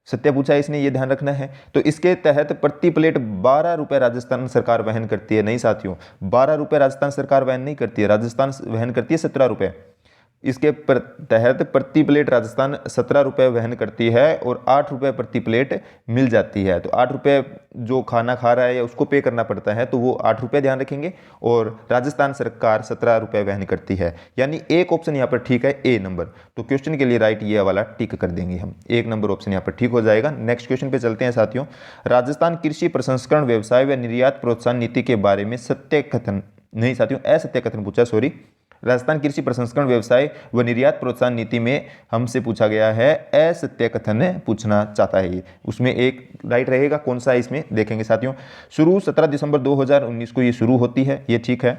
सत्य पूछा है इसने, ये ध्यान रखना है। तो इसके तहत प्रति प्लेट 12 रुपये राजस्थान सरकार वहन करती है, नहीं साथियों 12 रुपये राजस्थान सरकार वहन नहीं करती है, राजस्थान वहन करती है 17 रुपये। इसके तहत प्रति प्लेट राजस्थान 17 रुपये वहन करती है और 8 रुपये प्रति प्लेट मिल जाती है। तो 8 रुपये जो खाना खा रहा है या उसको पे करना पड़ता है, तो वो 8 रुपये ध्यान रखेंगे, और राजस्थान सरकार 17 रुपये वहन करती है, यानी एक ऑप्शन यहाँ पर ठीक है, ए नंबर। तो क्वेश्चन के लिए राइट ये वाला टिक कर देंगे हम, 1 नंबर ऑप्शन यहाँ पर ठीक हो जाएगा। नेक्स्ट क्वेश्चन पे चलते हैं साथियों। राजस्थान कृषि प्रसंस्करण व्यवसाय व निर्यात प्रोत्साहन नीति के बारे में सत्य कथन, नहीं साथियों असत्य कथन पूछा, सॉरी। राजस्थान कृषि प्रसंस्करण व्यवसाय व निर्यात प्रोत्साहन नीति में हमसे पूछा गया है, असत्य कथन पूछना चाहता है ये, उसमें एक राइट रहेगा, कौन सा है इसमें देखेंगे साथियों। शुरू 17 दिसंबर 2019 को ये शुरू होती है, ये ठीक है।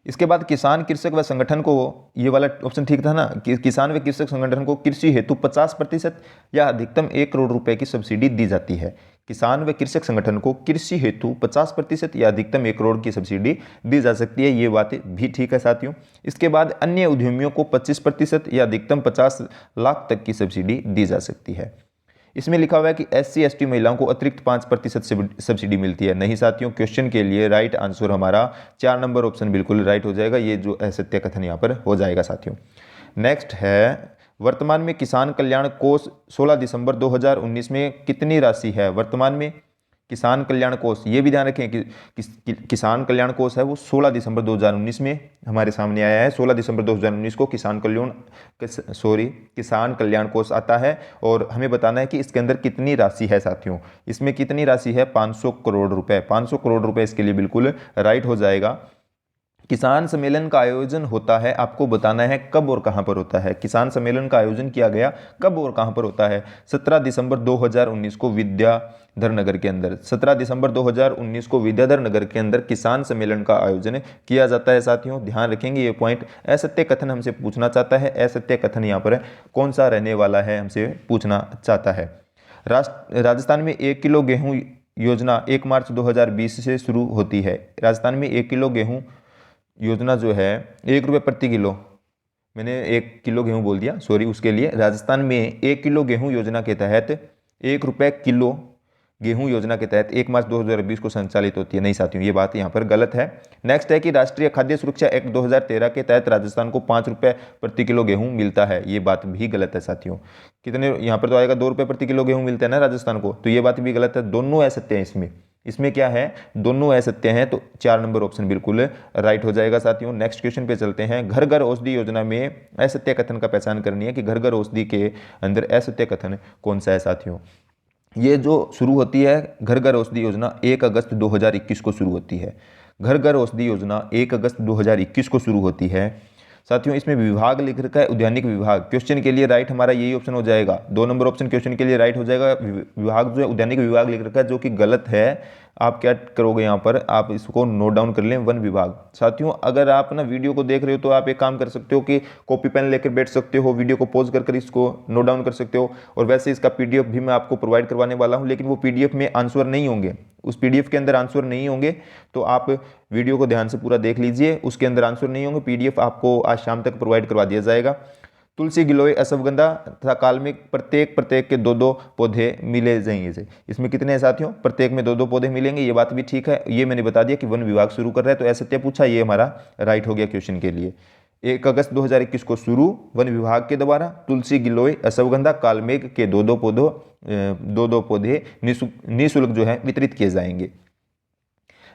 इसके बाद किसान कृषक व संगठन को, ये वाला ऑप्शन ठीक था ना, कि किसान व कृषक संगठन को कृषि हेतु 50% या अधिकतम 1 करोड़ रुपए की सब्सिडी दी जाती है। किसान व कृषक संगठन को कृषि हेतु 50% या अधिकतम 1 करोड़ की सब्सिडी दी जा सकती है, ये बात भी ठीक है साथियों। इसके बाद अन्य उद्यमियों को 25% या अधिकतम 50 लाख तक की सब्सिडी दी जा सकती है। इसमें लिखा हुआ है कि SC/ST महिलाओं को अतिरिक्त 5% सब्सिडी मिलती है, नहीं साथियों। क्वेश्चन के लिए राइट आंसर हमारा 4 नंबर ऑप्शन बिल्कुल राइट हो जाएगा, ये जो असत्य कथन यहाँ पर हो जाएगा साथियों। नेक्स्ट है, वर्तमान में किसान कल्याण कोष 16 दिसंबर 2019 में कितनी राशि है। वर्तमान में किसान कल्याण कोष, ये भी ध्यान रखें कि किसान कल्याण कोष है वो 16 दिसंबर 2019 में हमारे सामने आया है। 16 दिसंबर 2019 को किसान कल्याण कोष आता है, और हमें बताना है कि इसके अंदर कितनी राशि है साथियों। इसमें कितनी राशि है, 500 करोड़ रुपए, 500 करोड़ रुपए इसके लिए बिल्कुल राइट हो जाएगा। किसान सम्मेलन का आयोजन होता है, आपको बताना है कब और कहां पर होता है। किसान सम्मेलन का आयोजन किया गया कब और कहां पर होता है? 17 दिसंबर 2019 को विद्याधर नगर के अंदर। 17 दिसंबर 2019 को विद्याधर नगर के अंदर किसान सम्मेलन का आयोजन किया जाता है। साथियों ध्यान रखेंगे ये पॉइंट। असत्य कथन हमसे पूछना चाहता है, असत्य कथन यहाँ पर कौन सा रहने वाला है हमसे पूछना चाहता है। राजस्थान में 1 किलो गेहूं योजना 1 मार्च 2020 से शुरू होती है। राजस्थान में 1 किलो गेहूं योजना जो है 1 रुपये प्रति किलो, मैंने 1 किलो गेहूं बोल दिया, सॉरी उसके लिए। राजस्थान में 1 किलो गेहूं योजना के तहत 1 रुपये किलो गेहूं योजना के तहत 1 मार्च 2020 को संचालित होती है। नहीं साथियों, ये बात यहाँ पर गलत है। नेक्स्ट है कि राष्ट्रीय खाद्य सुरक्षा एक्ट 2013 के तहत राजस्थान को 5 रुपये प्रति किलो गेहूं मिलता है। ये बात भी गलत है साथियों। कितने यहाँ पर तो आएगा 2 रुपये प्रति किलो गेहूं मिलता है ना राजस्थान को, तो ये बात भी गलत है। दोनों असत्य हैं इसमें क्या है, दोनों असत्य हैं, तो 4 नंबर ऑप्शन बिल्कुल राइट हो जाएगा साथियों। नेक्स्ट क्वेश्चन पे चलते हैं। घर घर औषधि योजना में असत्य कथन का पहचान करनी है कि घर घर औषधि के अंदर असत्य कथन कौन सा है साथियों। ये जो शुरू होती है घर घर औषधि योजना 1 अगस्त 2021 को शुरू होती है। घर घर औषधि योजना 1 अगस्त 2021 को शुरू होती है साथियों। इसमें विभाग लिख रखा है उद्यानिक विभाग। क्वेश्चन के लिए राइट हमारा यही ऑप्शन हो जाएगा, 2 नंबर ऑप्शन क्वेश्चन के लिए राइट हो जाएगा। विभाग जो है उद्यानिक विभाग लिख रखा है, जो कि गलत है। आप क्या करोगे यहाँ पर, आप इसको नोट डाउन कर लें, वन विभाग। साथियों अगर आप ना वीडियो को देख रहे हो तो आप एक काम कर सकते हो कि कॉपी पेन लेकर बैठ सकते हो, वीडियो को पॉज कर इसको नोट डाउन कर सकते हो। और वैसे इसका पीडीएफ भी मैं आपको प्रोवाइड करवाने वाला हूँ, लेकिन वो पीडीएफ में आंसर नहीं होंगे, उस पीडीएफ के अंदर आंसर नहीं होंगे। तो आप वीडियो को ध्यान से पूरा देख लीजिए, उसके अंदर आंसर नहीं होंगे। पीडीएफ आपको आज शाम तक प्रोवाइड करवा दिया जाएगा। तुलसी, गिलोय, अश्वगंधा तथा काल्मिक प्रत्येक के 2-2 पौधे मिले जाएंगे। इसमें कितने हैं साथियों? प्रत्येक में 2-2 पौधे मिलेंगे। ये बात भी ठीक है, ये मैंने बता दिया कि वन विभाग शुरू कर रहा है, तो असत्य पूछा, ये हमारा राइट हो गया क्वेश्चन के लिए। 1 अगस्त 2021 को शुरू वन विभाग के द्वारा तुलसी, गिलोय, अश्वगंधा, काल्मेघ के 2-2 पौधे निःशुल्क जो है वितरित किए जाएंगे।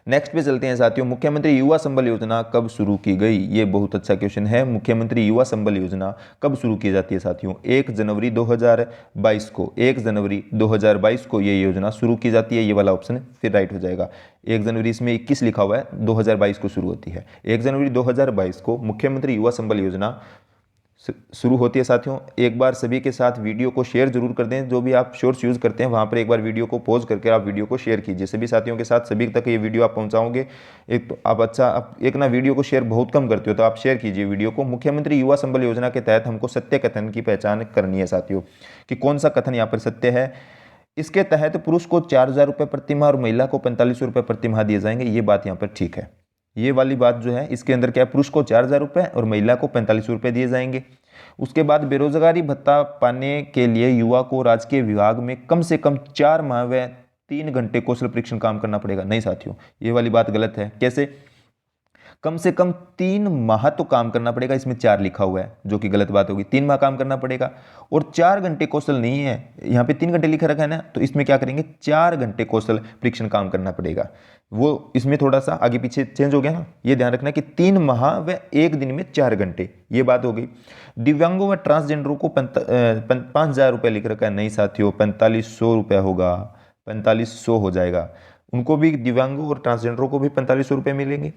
नेक्स्ट पे चलते हैं साथियों। मुख्यमंत्री युवा संबल योजना कब शुरू की गई? ये बहुत अच्छा क्वेश्चन है। मुख्यमंत्री युवा संबल योजना कब शुरू की जाती है साथियों? 1 जनवरी 2022 को, 1 जनवरी 2022 को ये योजना शुरू की जाती है। ये वाला ऑप्शन फिर राइट हो जाएगा। 1 जनवरी इसमें 21 लिखा हुआ है, 2022 को शुरू होती है। 1 जनवरी 2022 को मुख्यमंत्री युवा संबल योजना शुरू होती है साथियों। एक बार सभी के साथ वीडियो को शेयर जरूर कर दें। जो भी आप शॉर्ट्स यूज़ करते हैं वहाँ पर एक बार वीडियो को पॉज करके आप वीडियो को शेयर कीजिए। सभी साथियों के साथ सभी तक ये वीडियो आप पहुँचाओगे। एक तो आप एक ना वीडियो को शेयर बहुत कम करते हो, तो आप शेयर कीजिए वीडियो को। मुख्यमंत्री युवा संबल योजना के तहत हमको सत्य कथन की पहचान करनी है साथियों, कि कौन सा कथन यहाँ पर सत्य है। इसके तहत पुरुष को 4,000 रुपये प्रति माह और महिला को 45 रुपये प्रति माह दिए जाएंगे। ये बात यहाँ पर ठीक है। ये वाली बात जो है इसके अंदर क्या है, पुरुष को 4,000 रुपये और महिला को 45 रुपये दिए जाएंगे। उसके बाद बेरोजगारी भत्ता पाने के लिए युवा को राजकीय विभाग में कम से कम 4 माह व 3 घंटे कौशल परीक्षण काम करना पड़ेगा। नहीं साथियों, ये वाली बात गलत है। कैसे? कम से कम 3 माह तो काम करना पड़ेगा, इसमें 4 लिखा हुआ है, जो कि गलत बात होगी। 3 माह काम करना पड़ेगा और 4 घंटे कौशल नहीं है, यहाँ पे 3 घंटे लिखा रखा है ना, तो इसमें क्या करेंगे, 4 घंटे कौशल परीक्षण काम करना पड़ेगा। वो इसमें थोड़ा सा आगे पीछे चेंज हो गया ना, ये ध्यान रखना कि 3 माह व 1 दिन में 4 घंटे, ये बात हो गई। दिव्यांगों व ट्रांसजेंडरों को 5,000 रुपये लिख रखा है। नहीं साथियों, 4,500 रुपये होगा, 4,500 हो जाएगा। उनको भी, दिव्यांगों और ट्रांसजेंडरों को भी 4,500 रुपये मिलेंगे।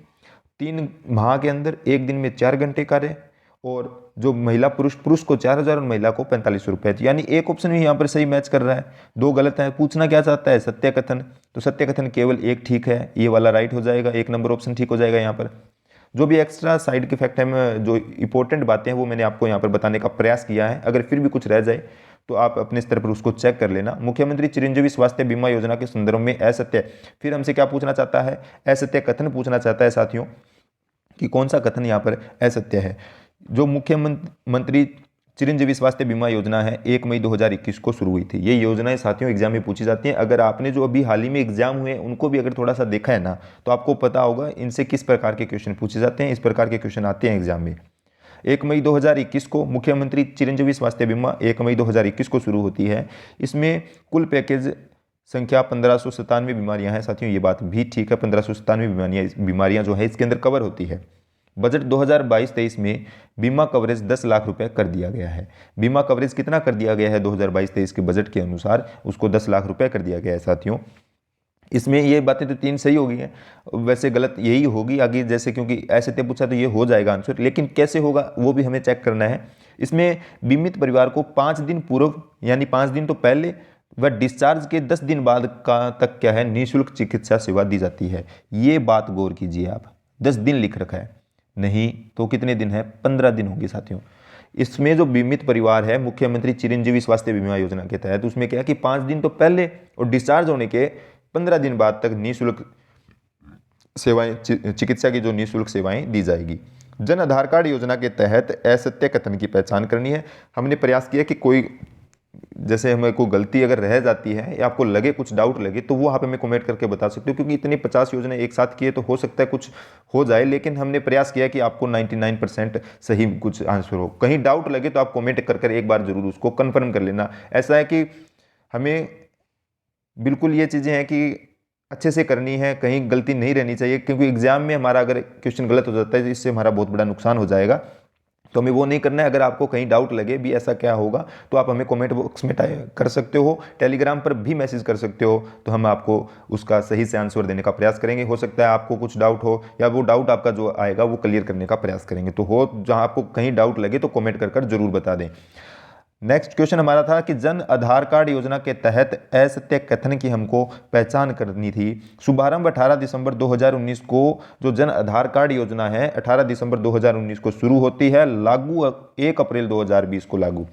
3 माह के अंदर 1 दिन में 4 घंटे कार्य, और जो महिला पुरुष को 4,000 और महिला को 4,500 रुपये। यानी एक ऑप्शन भी यहाँ पर सही मैच कर रहा है, 2 गलत है। पूछना क्या चाहता है, सत्य कथन, तो सत्य कथन केवल एक ठीक है, ये वाला राइट हो जाएगा, 1 नंबर ऑप्शन ठीक हो जाएगा। यहाँ पर जो भी एक्स्ट्रा साइड के फैक्ट है, जो इंपॉर्टेंट बातें हैं, वो मैंने आपको यहाँ पर बताने का प्रयास किया है। अगर फिर भी कुछ रह जाए तो आप अपने स्तर पर उसको चेक कर लेना। मुख्यमंत्री चिरंजीवी स्वास्थ्य बीमा योजना के संदर्भ में असत्य, फिर हमसे क्या पूछना चाहता है, असत्य कथन पूछना चाहता है साथियों, कि कौन सा कथन यहाँ पर असत्य है। जो मुख्यमंत्री चिरंजीवी स्वास्थ्य बीमा योजना है 1 मई 2021 को शुरू हुई थी। ये योजनाएं साथियों एग्जाम में पूछी जाती हैं। अगर आपने जो अभी हाल ही में एग्जाम हुए उनको भी अगर थोड़ा सा देखा है ना, तो आपको पता होगा इनसे किस प्रकार के क्वेश्चन पूछे जाते हैं। इस प्रकार के क्वेश्चन आते हैं एग्जाम में। 1 मई 2021 को मुख्यमंत्री चिरंजीवी स्वास्थ्य बीमा 1 मई 2021 को शुरू होती है। इसमें कुल पैकेज संख्या 1597 बीमारियां हैं साथियों। ये बात भी ठीक है, 1597 बीमारियां जो है इसके अंदर कवर होती है। बजट 2022-23 में बीमा कवरेज 10 लाख रुपए कर दिया गया है। बीमा कवरेज कितना कर दिया गया है 2022-23 के बजट के अनुसार, उसको 10 लाख रुपए कर दिया गया है साथियों। इसमें ये बातें तो 3 सही होगी हैं, वैसे गलत यही होगी आगे, जैसे क्योंकि ऐसे ते पूछा तो ये हो जाएगा आंसर, लेकिन कैसे होगा वो भी हमें चेक करना है। इसमें बीमित परिवार को 5 दिन पूर्व यानी 5 दिन तो पहले व डिस्चार्ज के 10 दिन बाद का तक क्या है, निःशुल्क चिकित्सा सेवा दी जाती है। ये बात गौर कीजिए आप, 10 दिन लिख रखा है, नहीं तो कितने दिन है, 15 दिन होंगे साथियों। इसमें जो बीमित परिवार है मुख्यमंत्री चिरंजीवी स्वास्थ्य बीमा योजना के तहत, उसमें क्या है कि 5 दिन तो पहले और डिस्चार्ज होने के 15 दिन बाद तक निःशुल्क सेवाएं, चिकित्सा की जो निःशुल्क सेवाएं दी जाएगी। जन आधार कार्ड योजना के तहत असत्य कथन की पहचान करनी है। हमने प्रयास किया कि कोई जैसे हमें कोई गलती अगर रह जाती है या आपको लगे, कुछ डाउट लगे, तो वो आप हमें कमेंट करके बता सकते हो, क्योंकि इतनी 50 योजनाएं एक साथ किए तो हो सकता है कुछ हो जाए, लेकिन हमने प्रयास किया कि आपको 99% सही कुछ आंसर हो। कहीं डाउट लगे तो आप कमेंट कर एक बार जरूर उसको कन्फर्म कर लेना। ऐसा है कि हमें बिल्कुल ये चीज़ें हैं कि अच्छे से करनी है, कहीं गलती नहीं रहनी चाहिए, क्योंकि एग्जाम में हमारा अगर क्वेश्चन गलत हो जाता है तो इससे हमारा बहुत बड़ा नुकसान हो जाएगा, तो हमें वो नहीं करना है। अगर आपको कहीं डाउट लगे भी ऐसा क्या होगा तो आप हमें कमेंट बॉक्स में कर सकते हो, टेलीग्राम पर भी मैसेज कर सकते हो, तो हम आपको उसका सही से आंसर देने का प्रयास करेंगे। हो सकता है आपको कुछ डाउट हो या वो डाउट आपका जो आएगा वो क्लियर करने का प्रयास करेंगे। तो हो जहाँ आपको कहीं डाउट लगे तो कमेंट कर जरूर बता दें। नेक्स्ट क्वेश्चन हमारा था कि जन आधार कार्ड योजना के तहत असत्य कथन की हमको पहचान करनी थी। शुभारंभ 18 दिसंबर 2019 को जो जन आधार कार्ड योजना है 18 दिसंबर 2019 को शुरू होती है, लागू 1 अप्रैल 2020 को लागू।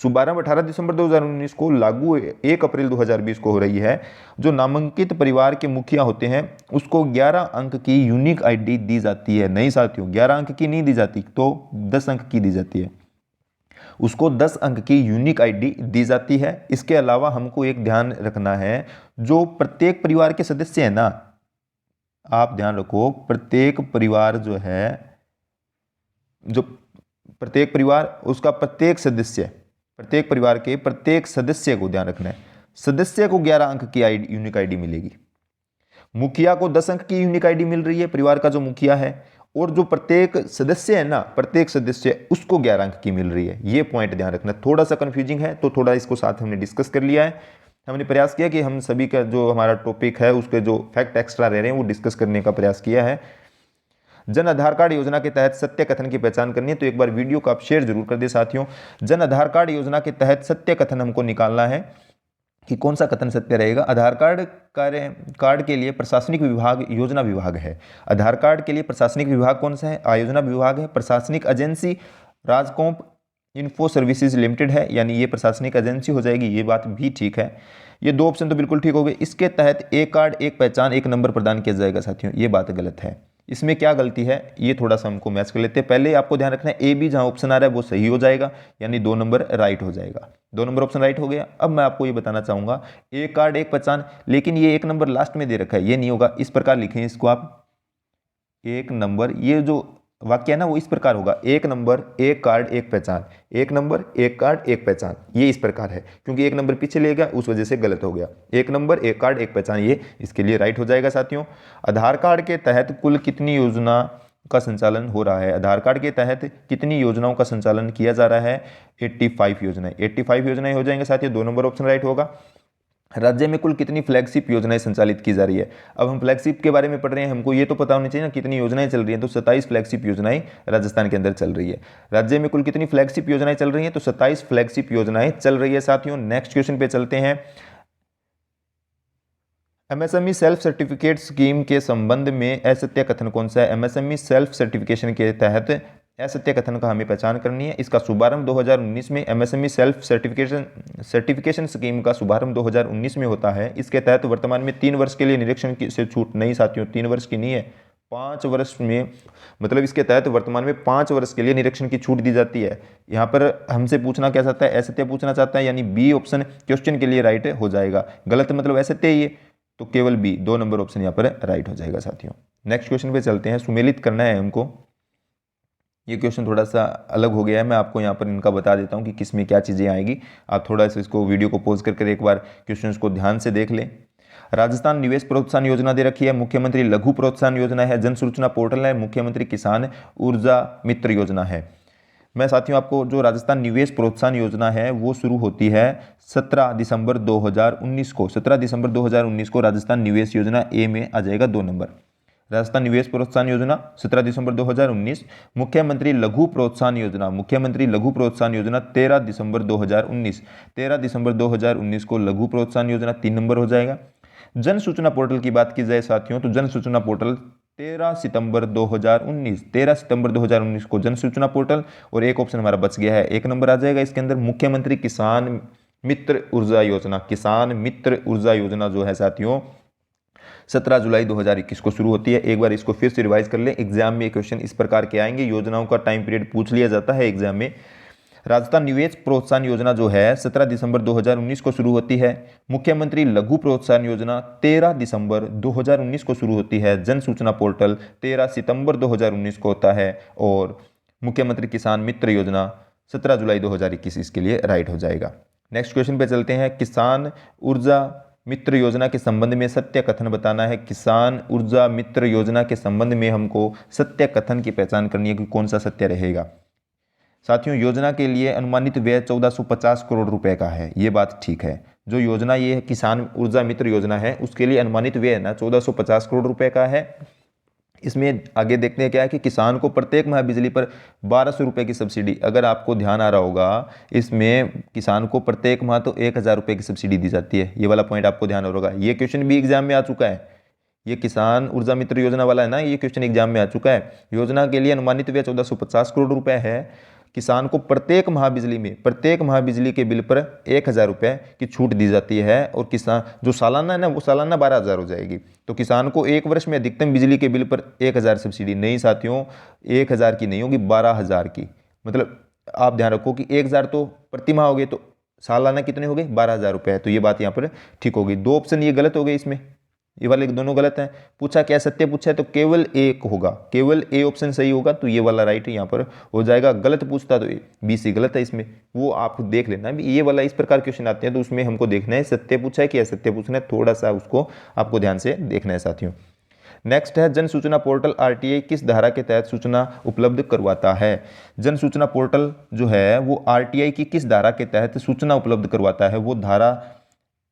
शुभारंभ 18 दिसंबर 2019 को, लागू 1 अप्रैल 2020 को हो रही है। जो नामांकित परिवार के मुखिया होते हैं उसको 11 अंक की यूनिक आईडी दी जाती है। नहीं साथियों, 11 अंक की नहीं दी जाती, तो 10 अंक की दी जाती है। उसको 10 अंक की यूनिक आईडी दी जाती है। इसके अलावा हमको एक ध्यान रखना है, जो प्रत्येक परिवार के सदस्य है ना, आप ध्यान रखो, प्रत्येक परिवार जो है, जो प्रत्येक परिवार उसका प्रत्येक सदस्य, प्रत्येक परिवार के प्रत्येक सदस्य को ध्यान रखना है, सदस्य को 11 अंक की यूनिक आईडी मिलेगी। मुखिया को 10 अंक की यूनिक आईडी मिल रही है, परिवार का जो मुखिया है, और जो प्रत्येक सदस्य है ना, प्रत्येक सदस्य उसको 11 अंक की मिल रही है। ये पॉइंट ध्यान रखना। थोड़ा सा कंफ्यूजिंग है तो थोड़ा इसको साथ हमने डिस्कस कर लिया है। हमने प्रयास किया कि हम सभी का जो हमारा टॉपिक है उसके जो फैक्ट एक्स्ट्रा रह रहे हैं वो डिस्कस करने का प्रयास किया है। जन आधार कार्ड योजना के तहत सत्य कथन की पहचान करनी है, तो एक बार वीडियो को आप शेयर जरूर कर दे साथियों। जन आधार कार्ड योजना के तहत सत्य कथन हमको निकालना है कि कौन सा कथन सत्य रहेगा। आधार कार्ड के लिए प्रशासनिक विभाग योजना विभाग है। आधार कार्ड के लिए प्रशासनिक विभाग कौन सा है, आयोजना विभाग है। प्रशासनिक agency RajComp info services limited है, यानी ये प्रशासनिक एजेंसी हो जाएगी, ये बात भी ठीक है। ये 2 ऑप्शन तो बिल्कुल ठीक हो गए। इसके तहत एक कार्ड एक पहचान एक नंबर प्रदान किया जाएगा साथियों, ये बात गलत है। इसमें क्या गलती है ये थोड़ा सा हमको मैच कर लेते हैं। पहले आपको ध्यान रखना है ए बी जहां ऑप्शन आ रहा है वो सही हो जाएगा, यानी 2 नंबर राइट हो जाएगा। 2 नंबर ऑप्शन राइट हो गया। अब मैं आपको ये बताना चाहूंगा, एक कार्ड एक पहचान, लेकिन ये 1 नंबर लास्ट में दे रखा है, ये नहीं होगा। इस प्रकार लिखें इसको आप, 1 नंबर, ये जो वाक्य है ना वो इस प्रकार होगा, 1 नंबर एक कार्ड एक पहचान, 1 नंबर एक कार्ड एक पहचान, ये इस प्रकार है। क्योंकि 1 नंबर पीछे ले गया उस वजह से गलत हो गया। 1 नंबर एक कार्ड एक पहचान, ये इसके लिए राइट हो जाएगा साथियों। आधार कार्ड के तहत कुल कितनी योजना का संचालन हो रहा है। आधार कार्ड के तहत कितनी योजनाओं का संचालन किया जा रहा है, 85 योजनाएं। 85 योजनाएं हो जाएंगे साथियों, 2 नंबर ऑप्शन राइट होगा। राज्य में कुल कितनी फ्लैगशिप योजनाएं संचालित की जा रही है। अब हम फ्लैगशिप के बारे में पढ़ रहे हैं, हमको ये तो पता होना चाहिए ना कितनी योजनाएं चल रही हैं, तो 27 फ्लैगशिप योजनाएं राजस्थान के अंदर चल रही है। राज्य में कुल कितनी फ्लैगशिप योजनाएं चल रही हैं, तो 27 फ्लैगशिप योजनाएं चल रही है साथियों। नेक्स्ट क्वेश्चन पे चलते हैं। एमएसएमई सेल्फ सर्टिफिकेट स्कीम के संबंध में असत्य कथन कौन सा है। एमएसएमई सेल्फ सर्टिफिकेशन के तहत असत्य कथन का हमें पहचान करनी है। इसका शुभारंभ 2019 में, एमएसएमई सेल्फ सर्टिफिकेशन स्कीम का शुभारंभ 2019 में होता है। इसके तहत वर्तमान में 3 वर्ष के लिए निरीक्षण से छूट, नहीं साथियों 3 वर्ष की नहीं है, 5 वर्ष में, मतलब इसके तहत वर्तमान में 5 वर्ष के लिए निरीक्षण की छूट दी जाती है। यहाँ पर हमसे पूछना क्या चाहता है, असत्य पूछना चाहता है, यानी बी ऑप्शन क्वेश्चन के लिए राइट हो जाएगा। गलत मतलब असत्य ही है, तो केवल बी, 2 नंबर ऑप्शन यहाँ पर राइट हो जाएगा साथियों। नेक्स्ट क्वेश्चन पे चलते हैं। सुमेलित करना है हमको, ये क्वेश्चन थोड़ा सा अलग हो गया है, मैं आपको यहाँ पर इनका बता देता हूँ कि किस में क्या चीज़ें आएगी। आप थोड़ा सा इसको वीडियो को पॉज करके एक बार क्वेश्चंस को ध्यान से देख लें। राजस्थान निवेश प्रोत्साहन योजना दे रखी है, मुख्यमंत्री लघु प्रोत्साहन योजना है, जन सूचना पोर्टल है, मुख्यमंत्री किसान ऊर्जा मित्र योजना है। मैं साथियों आपको जो राजस्थान निवेश प्रोत्साहन योजना है वो शुरू होती है 17 दिसंबर 2019 को। 17 दिसंबर 2019 को राजस्थान निवेश योजना ए में आ जाएगा 2 नंबर। राजस्थान निवेश प्रोत्साहन योजना 17 दिसंबर 2019। मुख्यमंत्री लघु प्रोत्साहन योजना, मुख्यमंत्री लघु प्रोत्साहन योजना 13 दिसंबर 2019। 13 दिसंबर 2019 को लघु प्रोत्साहन योजना 3 नंबर हो जाएगा। जन सूचना पोर्टल की बात की जाए साथियों तो जन सूचना पोर्टल 13 सितंबर 2019। 13 सितंबर 2019 को जन सूचना पोर्टल, और एक ऑप्शन हमारा बच गया है, 1 नंबर आ जाएगा इसके अंदर। मुख्यमंत्री किसान मित्र ऊर्जा योजना, किसान मित्र ऊर्जा योजना जो है साथियों 17 जुलाई 2021 को शुरू होती है। एक बार इसको फिर से रिवाइज कर लें, एग्जाम में क्वेश्चन इस प्रकार के आएंगे, योजनाओं का टाइम पीरियड पूछ लिया जाता है एग्जाम में। राजस्थान निवेश प्रोत्साहन योजना जो है 17 दिसंबर 2019 को शुरू होती है। मुख्यमंत्री लघु प्रोत्साहन योजना 13 दिसंबर 2019 को शुरू होती है। जन सूचना पोर्टल 13 सितंबर 2019 को होता है, और मुख्यमंत्री किसान मित्र योजना 17 जुलाई 2021 इसके लिए राइट हो जाएगा। नेक्स्ट क्वेश्चन पे चलते हैं। किसान ऊर्जा मित्र योजना के संबंध में सत्य कथन बताना है। किसान ऊर्जा मित्र योजना के संबंध में हमको सत्य कथन की पहचान करनी है कि कौन सा सत्य रहेगा। साथियों योजना के लिए अनुमानित व्यय 1450 करोड़ रुपए का है, ये बात ठीक है। जो योजना ये है किसान ऊर्जा मित्र योजना है उसके लिए अनुमानित व्यय ना 1450 करोड़ रुपए का है। इसमें आगे देखते हैं क्या है कि किसान को प्रत्येक माह बिजली पर 1200 रुपये की सब्सिडी, अगर आपको ध्यान आ रहा होगा इसमें किसान को प्रत्येक माह तो 1000 रुपये की सब्सिडी दी जाती है। ये वाला पॉइंट आपको ध्यान होगा, ये क्वेश्चन भी एग्जाम में आ चुका है। ये किसान ऊर्जा मित्र योजना वाला है ना, ये क्वेश्चन एग्जाम में आ चुका है। योजना के लिए अनुमानित व्यय 1450 करोड़ रुपए है। किसान को प्रत्येक माह बिजली में, प्रत्येक माह बिजली के बिल पर 1000 रुपये की छूट दी जाती है, और किसान जो सालाना है ना वो सालाना 12,000 हो जाएगी। तो किसान को एक वर्ष में अधिकतम बिजली के बिल पर 1000 सब्सिडी, नहीं साथियों 1000 की नहीं होगी 12,000 की। मतलब आप ध्यान रखो कि 1000 तो प्रति माह हो गए, तो सालाना कितने हो गए 12,000 रुपये है। तो ये बात यहाँ पर ठीक होगी। 2 ऑप्शन ये गलत हो गए, इसमें ये वाले दोनों गलत हैं। पूछा क्या सत्य पूछा है तो केवल एक होगा, केवल ए ऑप्शन सही होगा, तो ये वाला राइट यहाँ पर हो जाएगा। गलत पूछता तो बी सी गलत है, इसमें वो आप देख लेना। ये वाला इस प्रकार क्वेश्चन आते हैं तो उसमें हमको देखना है सत्य पूछा है कि असत्य पूछना है, थोड़ा सा उसको आपको ध्यान से देखना है साथियों। नेक्स्ट है जन सूचना पोर्टल आरटीआई किस धारा के तहत सूचना उपलब्ध करवाता है। जन सूचना पोर्टल जो है वो आरटीआई की किस धारा के तहत सूचना उपलब्ध करवाता है, वो धारा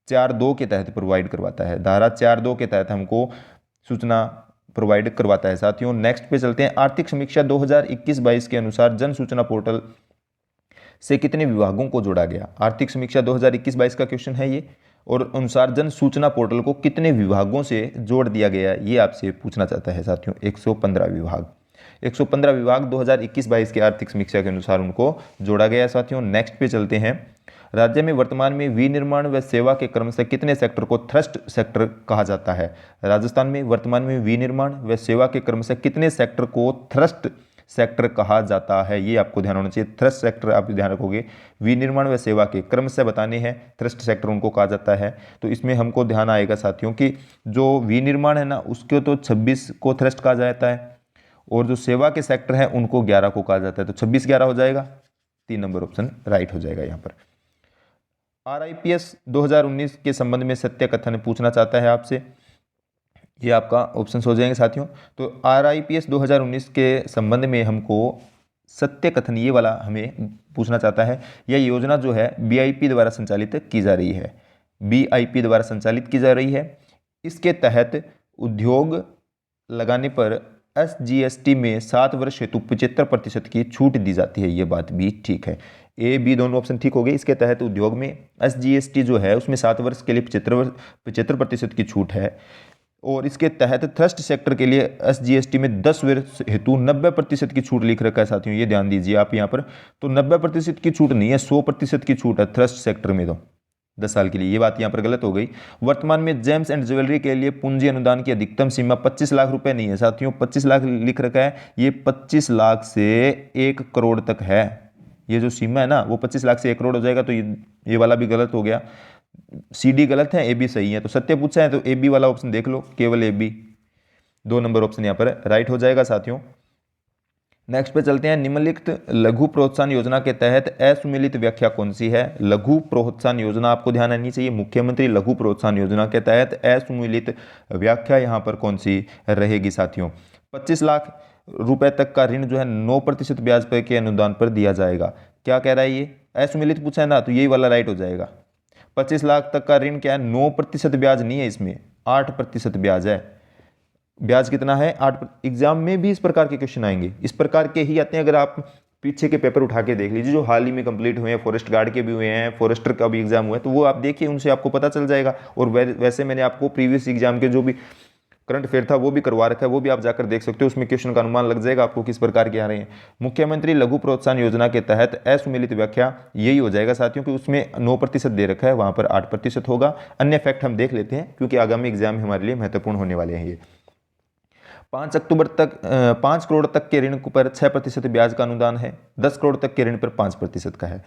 4(2) के तहत प्रोवाइड करवाता है। धारा 4(2) के तहत हमको सूचना प्रोवाइड करवाता है साथियों। नेक्स्ट पे चलते हैं। आर्थिक समीक्षा 2021-22 के अनुसार जन सूचना पोर्टल से कितने विभागों को जोड़ा गया। आर्थिक समीक्षा 2021-22 का क्वेश्चन है ये, और अनुसार जन सूचना पोर्टल को कितने विभागों से जोड़ दिया गया ये आपसे पूछना चाहता है साथियों। 115 विभाग, 115 विभाग 2021-22 के आर्थिक समीक्षा के अनुसार उनको जोड़ा गया साथियों। नेक्स्ट पे चलते हैं। राज्य में वर्तमान में विनिर्माण व सेवा के क्रम से कितने सेक्टर को थ्रस्ट सेक्टर कहा जाता है। राजस्थान में वर्तमान में विनिर्माण व सेवा के क्रम से कितने सेक्टर को थ्रस्ट सेक्टर कहा जाता है, ये आपको ध्यान होना चाहिए। थ्रस्ट सेक्टर आप ध्यान रखोगे, विनिर्माण व सेवा के क्रम से बताने हैं, थ्रस्ट सेक्टर उनको कहा जाता है। तो इसमें हमको ध्यान आएगा साथियों कि जो विनिर्माण है ना उसको तो 26 को थ्रस्ट कहा जाता है, और जो सेवा के सेक्टर हैं उनको 11 को कहा जाता है। तो 26-11 हो जाएगा, 3 नंबर ऑप्शन राइट हो जाएगा यहाँ पर। आरआईपीएस 2019 के संबंध में सत्य कथन पूछना चाहता है आपसे, ये आपका ऑप्शन हो जाएंगे साथियों। तो आरआईपीएस 2019 के संबंध में हमको सत्य कथन ये वाला हमें पूछना चाहता है। यह योजना जो है बीआईपी द्वारा संचालित की जा रही है, बीआईपी द्वारा संचालित की जा रही है। इसके तहत उद्योग लगाने पर एसजीएसटी में 7 वर्ष हेतु 75% की छूट दी जाती है, ये बात भी ठीक है। ए बी दोनों ऑप्शन ठीक हो गए। इसके तहत उद्योग में एसजीएसटी जो है उसमें 7 वर्ष के लिए 75% की छूट है, और इसके तहत थ्रस्ट सेक्टर के लिए एसजीएसटी में 10 वर्ष हेतु 90% की छूट लिख रखा है साथियों। ये ध्यान दीजिए आप यहाँ पर, तो 90% की छूट नहीं है, 100% की छूट है थ्रस्ट सेक्टर में, तो 10 साल के लिए। ये बात यहाँ पर गलत हो गई। वर्तमान में जेम्स एंड ज्वेलरी के लिए पूंजी अनुदान की अधिकतम सीमा 25 लाख रुपए नहीं है साथियों, 25 लाख लिख रखा है, ये 25 लाख से 1 करोड़ तक है। ये जो सीमा है ना वो 25 लाख से 1 करोड़ हो जाएगा, तो ये वाला भी गलत हो गया। सी डी गलत है, ए बी सही है। तो सत्य पूछा है तो ए बी वाला ऑप्शन देख लो, केवल ए बी 2 नंबर ऑप्शन यहाँ पर राइट हो जाएगा साथियों। नेक्स्ट पे चलते हैं। निम्नलिखित लघु प्रोत्साहन योजना के तहत असुमेलित व्याख्या कौन सी है। लघु प्रोत्साहन योजना आपको ध्यान आनी चाहिए। मुख्यमंत्री लघु प्रोत्साहन योजना के तहत असुमेलित व्याख्या यहाँ पर कौन सी रहेगी साथियों। 25 लाख रुपए तक का ऋण जो है 9% ब्याज पर के अनुदान पर दिया जाएगा। क्या कह रहा है ये? असुमिलित पूछा है ना, तो यही वाला राइट हो जाएगा। 25 लाख तक का ऋण क्या है? 9% ब्याज नहीं है, इसमें 8% ब्याज है। ब्याज कितना है? 8। एग्जाम में भी इस प्रकार के क्वेश्चन आएंगे, इस प्रकार के ही आते हैं। अगर आप पीछे के पेपर उठा के देख लीजिए जो हाल ही में कंप्लीट हुए हैं, फॉरेस्ट गार्ड के भी हुए हैं, फॉरेस्टर का भी एग्जाम हुआ है, तो वो आप देखिए, उनसे आपको पता चल जाएगा। और वैसे मैंने आपको प्रीवियस एग्जाम के जो भी करंट अफेयर था वो भी करवा रखा है, वो भी आप जाकर देख सकते हो। उसमें क्वेश्चन का अनुमान लग जाएगा आपको किस प्रकार के आ रहे हैं। मुख्यमंत्री लघु प्रोत्साहन योजना के तहत असुमिलित व्याख्या यही हो जाएगा साथियों, कि उसमें 9% दे रखा है, वहां पर 8% होगा। अन्य फैक्ट हम देख लेते हैं क्योंकि आगामी एग्जाम हमारे लिए महत्वपूर्ण होने वाले हैं ये। 5 अक्टूबर तक 5 करोड़ तक के ऋण पर 6% ब्याज का अनुदान है। 10 करोड़ तक के ऋण पर 5% का है।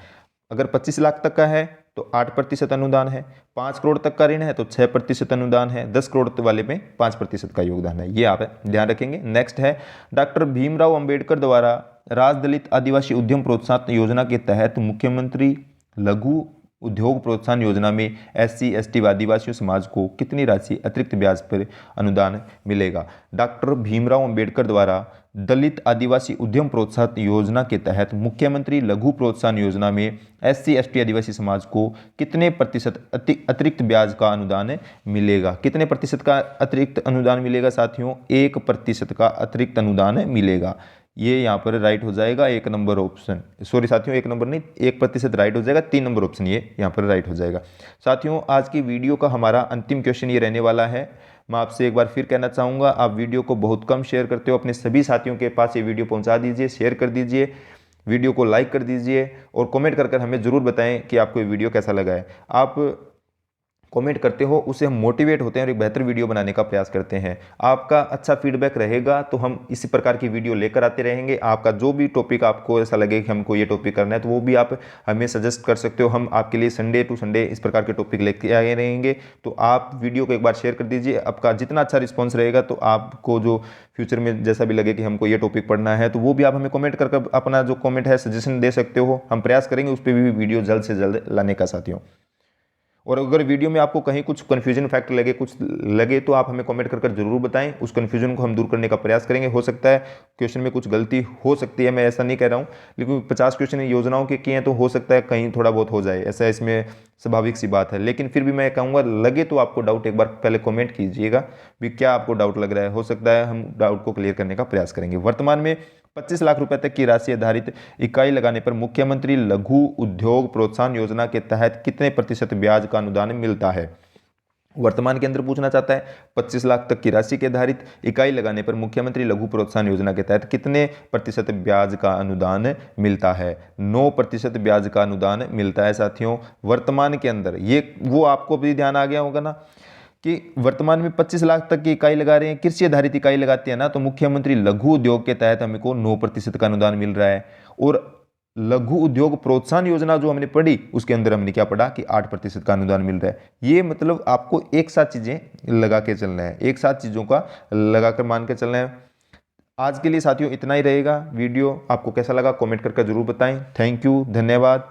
अगर 25 लाख तक का है तो 8% अनुदान है। 5 करोड़ तक का ऋण है तो 6% अनुदान है। 10 करोड़ वाले में 5% का योगदान है। ये आप ध्यान रखेंगे। नेक्स्ट है, डॉक्टर भीमराव अंबेडकर द्वारा राज्य दलित आदिवासी उद्यम प्रोत्साहन योजना के तहत मुख्यमंत्री लघु उद्योग प्रोत्साहन योजना में SC ST व आदिवासी समाज को कितनी राशि अतिरिक्त ब्याज पर अनुदान मिलेगा? डॉक्टर भीमराव अंबेडकर द्वारा दलित आदिवासी उद्यम प्रोत्साहन योजना के तहत मुख्यमंत्री लघु प्रोत्साहन योजना में SC ST आदिवासी समाज को कितने प्रतिशत अतिरिक्त ब्याज का अनुदान मिलेगा? कितने प्रतिशत का अतिरिक्त अनुदान मिलेगा साथियों? 1% का अतिरिक्त अनुदान मिलेगा। ये यहाँ पर राइट हो जाएगा 1 नंबर ऑप्शन। सॉरी साथियों, 1 नंबर नहीं, 1% राइट हो जाएगा। 3 नंबर ऑप्शन ये यहाँ पर राइट हो जाएगा। साथियों, आज की वीडियो का हमारा अंतिम क्वेश्चन ये रहने वाला है। मैं आपसे एक बार फिर कहना चाहूँगा, आप वीडियो को बहुत कम शेयर करते हो, अपने सभी साथियों के पास ये वीडियो पहुँचा दीजिए, शेयर कर दीजिए, वीडियो को लाइक कर दीजिए और कमेंट कर हमें ज़रूर बताएं कि आपको ये वीडियो कैसा लगा है। आप कमेंट करते हो, उससे हम मोटिवेट होते हैं और एक बेहतर वीडियो बनाने का प्रयास करते हैं। आपका अच्छा फीडबैक रहेगा तो हम इसी प्रकार की वीडियो लेकर आते रहेंगे। आपका जो भी टॉपिक आपको ऐसा लगे कि हमको ये टॉपिक करना है तो वो भी आप हमें सजेस्ट कर सकते हो। हम आपके लिए संडे टू संडे इस प्रकार के टॉपिक लेके आए रहेंगे। तो आप वीडियो को एक बार शेयर कर दीजिए। आपका जितना अच्छा रिस्पॉन्स रहेगा तो आपको जो फ्यूचर में जैसा भी लगे कि हमको ये टॉपिक पढ़ना है तो वो भी आप हमें कमेंट कर अपना जो कमेंट है सजेशन दे सकते हो। हम प्रयास करेंगे उस पर भी वीडियो जल्द से जल्द लाने का साथियों। और अगर वीडियो में आपको कहीं कुछ कन्फ्यूजन फैक्टर लगे, कुछ लगे, तो आप हमें कमेंट कर जरूर बताएं। उस कन्फ्यूजन को हम दूर करने का प्रयास करेंगे। हो सकता है क्वेश्चन में कुछ गलती हो सकती है, मैं ऐसा नहीं कह रहा हूं, लेकिन 50 क्वेश्चन योजनाओं के किए हैं तो हो सकता है कहीं थोड़ा बहुत हो जाए, ऐसा इसमें स्वाभाविक सी बात है। लेकिन फिर भी मैं कहूँगा, लगे तो आपको डाउट एक बार पहले कमेंट कीजिएगा भी क्या आपको डाउट लग रहा है। हो सकता है हम डाउट को क्लियर करने का प्रयास करेंगे। वर्तमान में 25 लाख रुपए तक की राशि आधारित इकाई लगाने पर मुख्यमंत्री लघु उद्योग प्रोत्साहन योजना के तहत कितने प्रतिशत ब्याज का अनुदान मिलता है? वर्तमान के अंदर पूछना चाहता है 25 लाख तक की राशि के आधारित इकाई लगाने पर मुख्यमंत्री लघु प्रोत्साहन योजना के तहत कितने प्रतिशत ब्याज का अनुदान मिलता है? 9% ब्याज का अनुदान मिलता है साथियों वर्तमान के अंदर। ये वो आपको भी ध्यान आ गया होगा ना कि वर्तमान में 25 लाख तक की इकाई लगा रहे हैं, कृषि आधारित इकाई लगाते हैं ना, तो मुख्यमंत्री लघु उद्योग के तहत हमको 9% का अनुदान मिल रहा है। और लघु उद्योग प्रोत्साहन योजना जो हमने पढ़ी उसके अंदर हमने क्या पढ़ा कि 8% का अनुदान मिल रहा है। ये मतलब आपको एक साथ चीजें लगा के चलना है, एक साथ चीजों का लगाकर मान के चलना है। आज के लिए साथियों इतना ही रहेगा। वीडियो आपको कैसा लगा कमेंट करके जरूर बताएं। थैंक यू, धन्यवाद।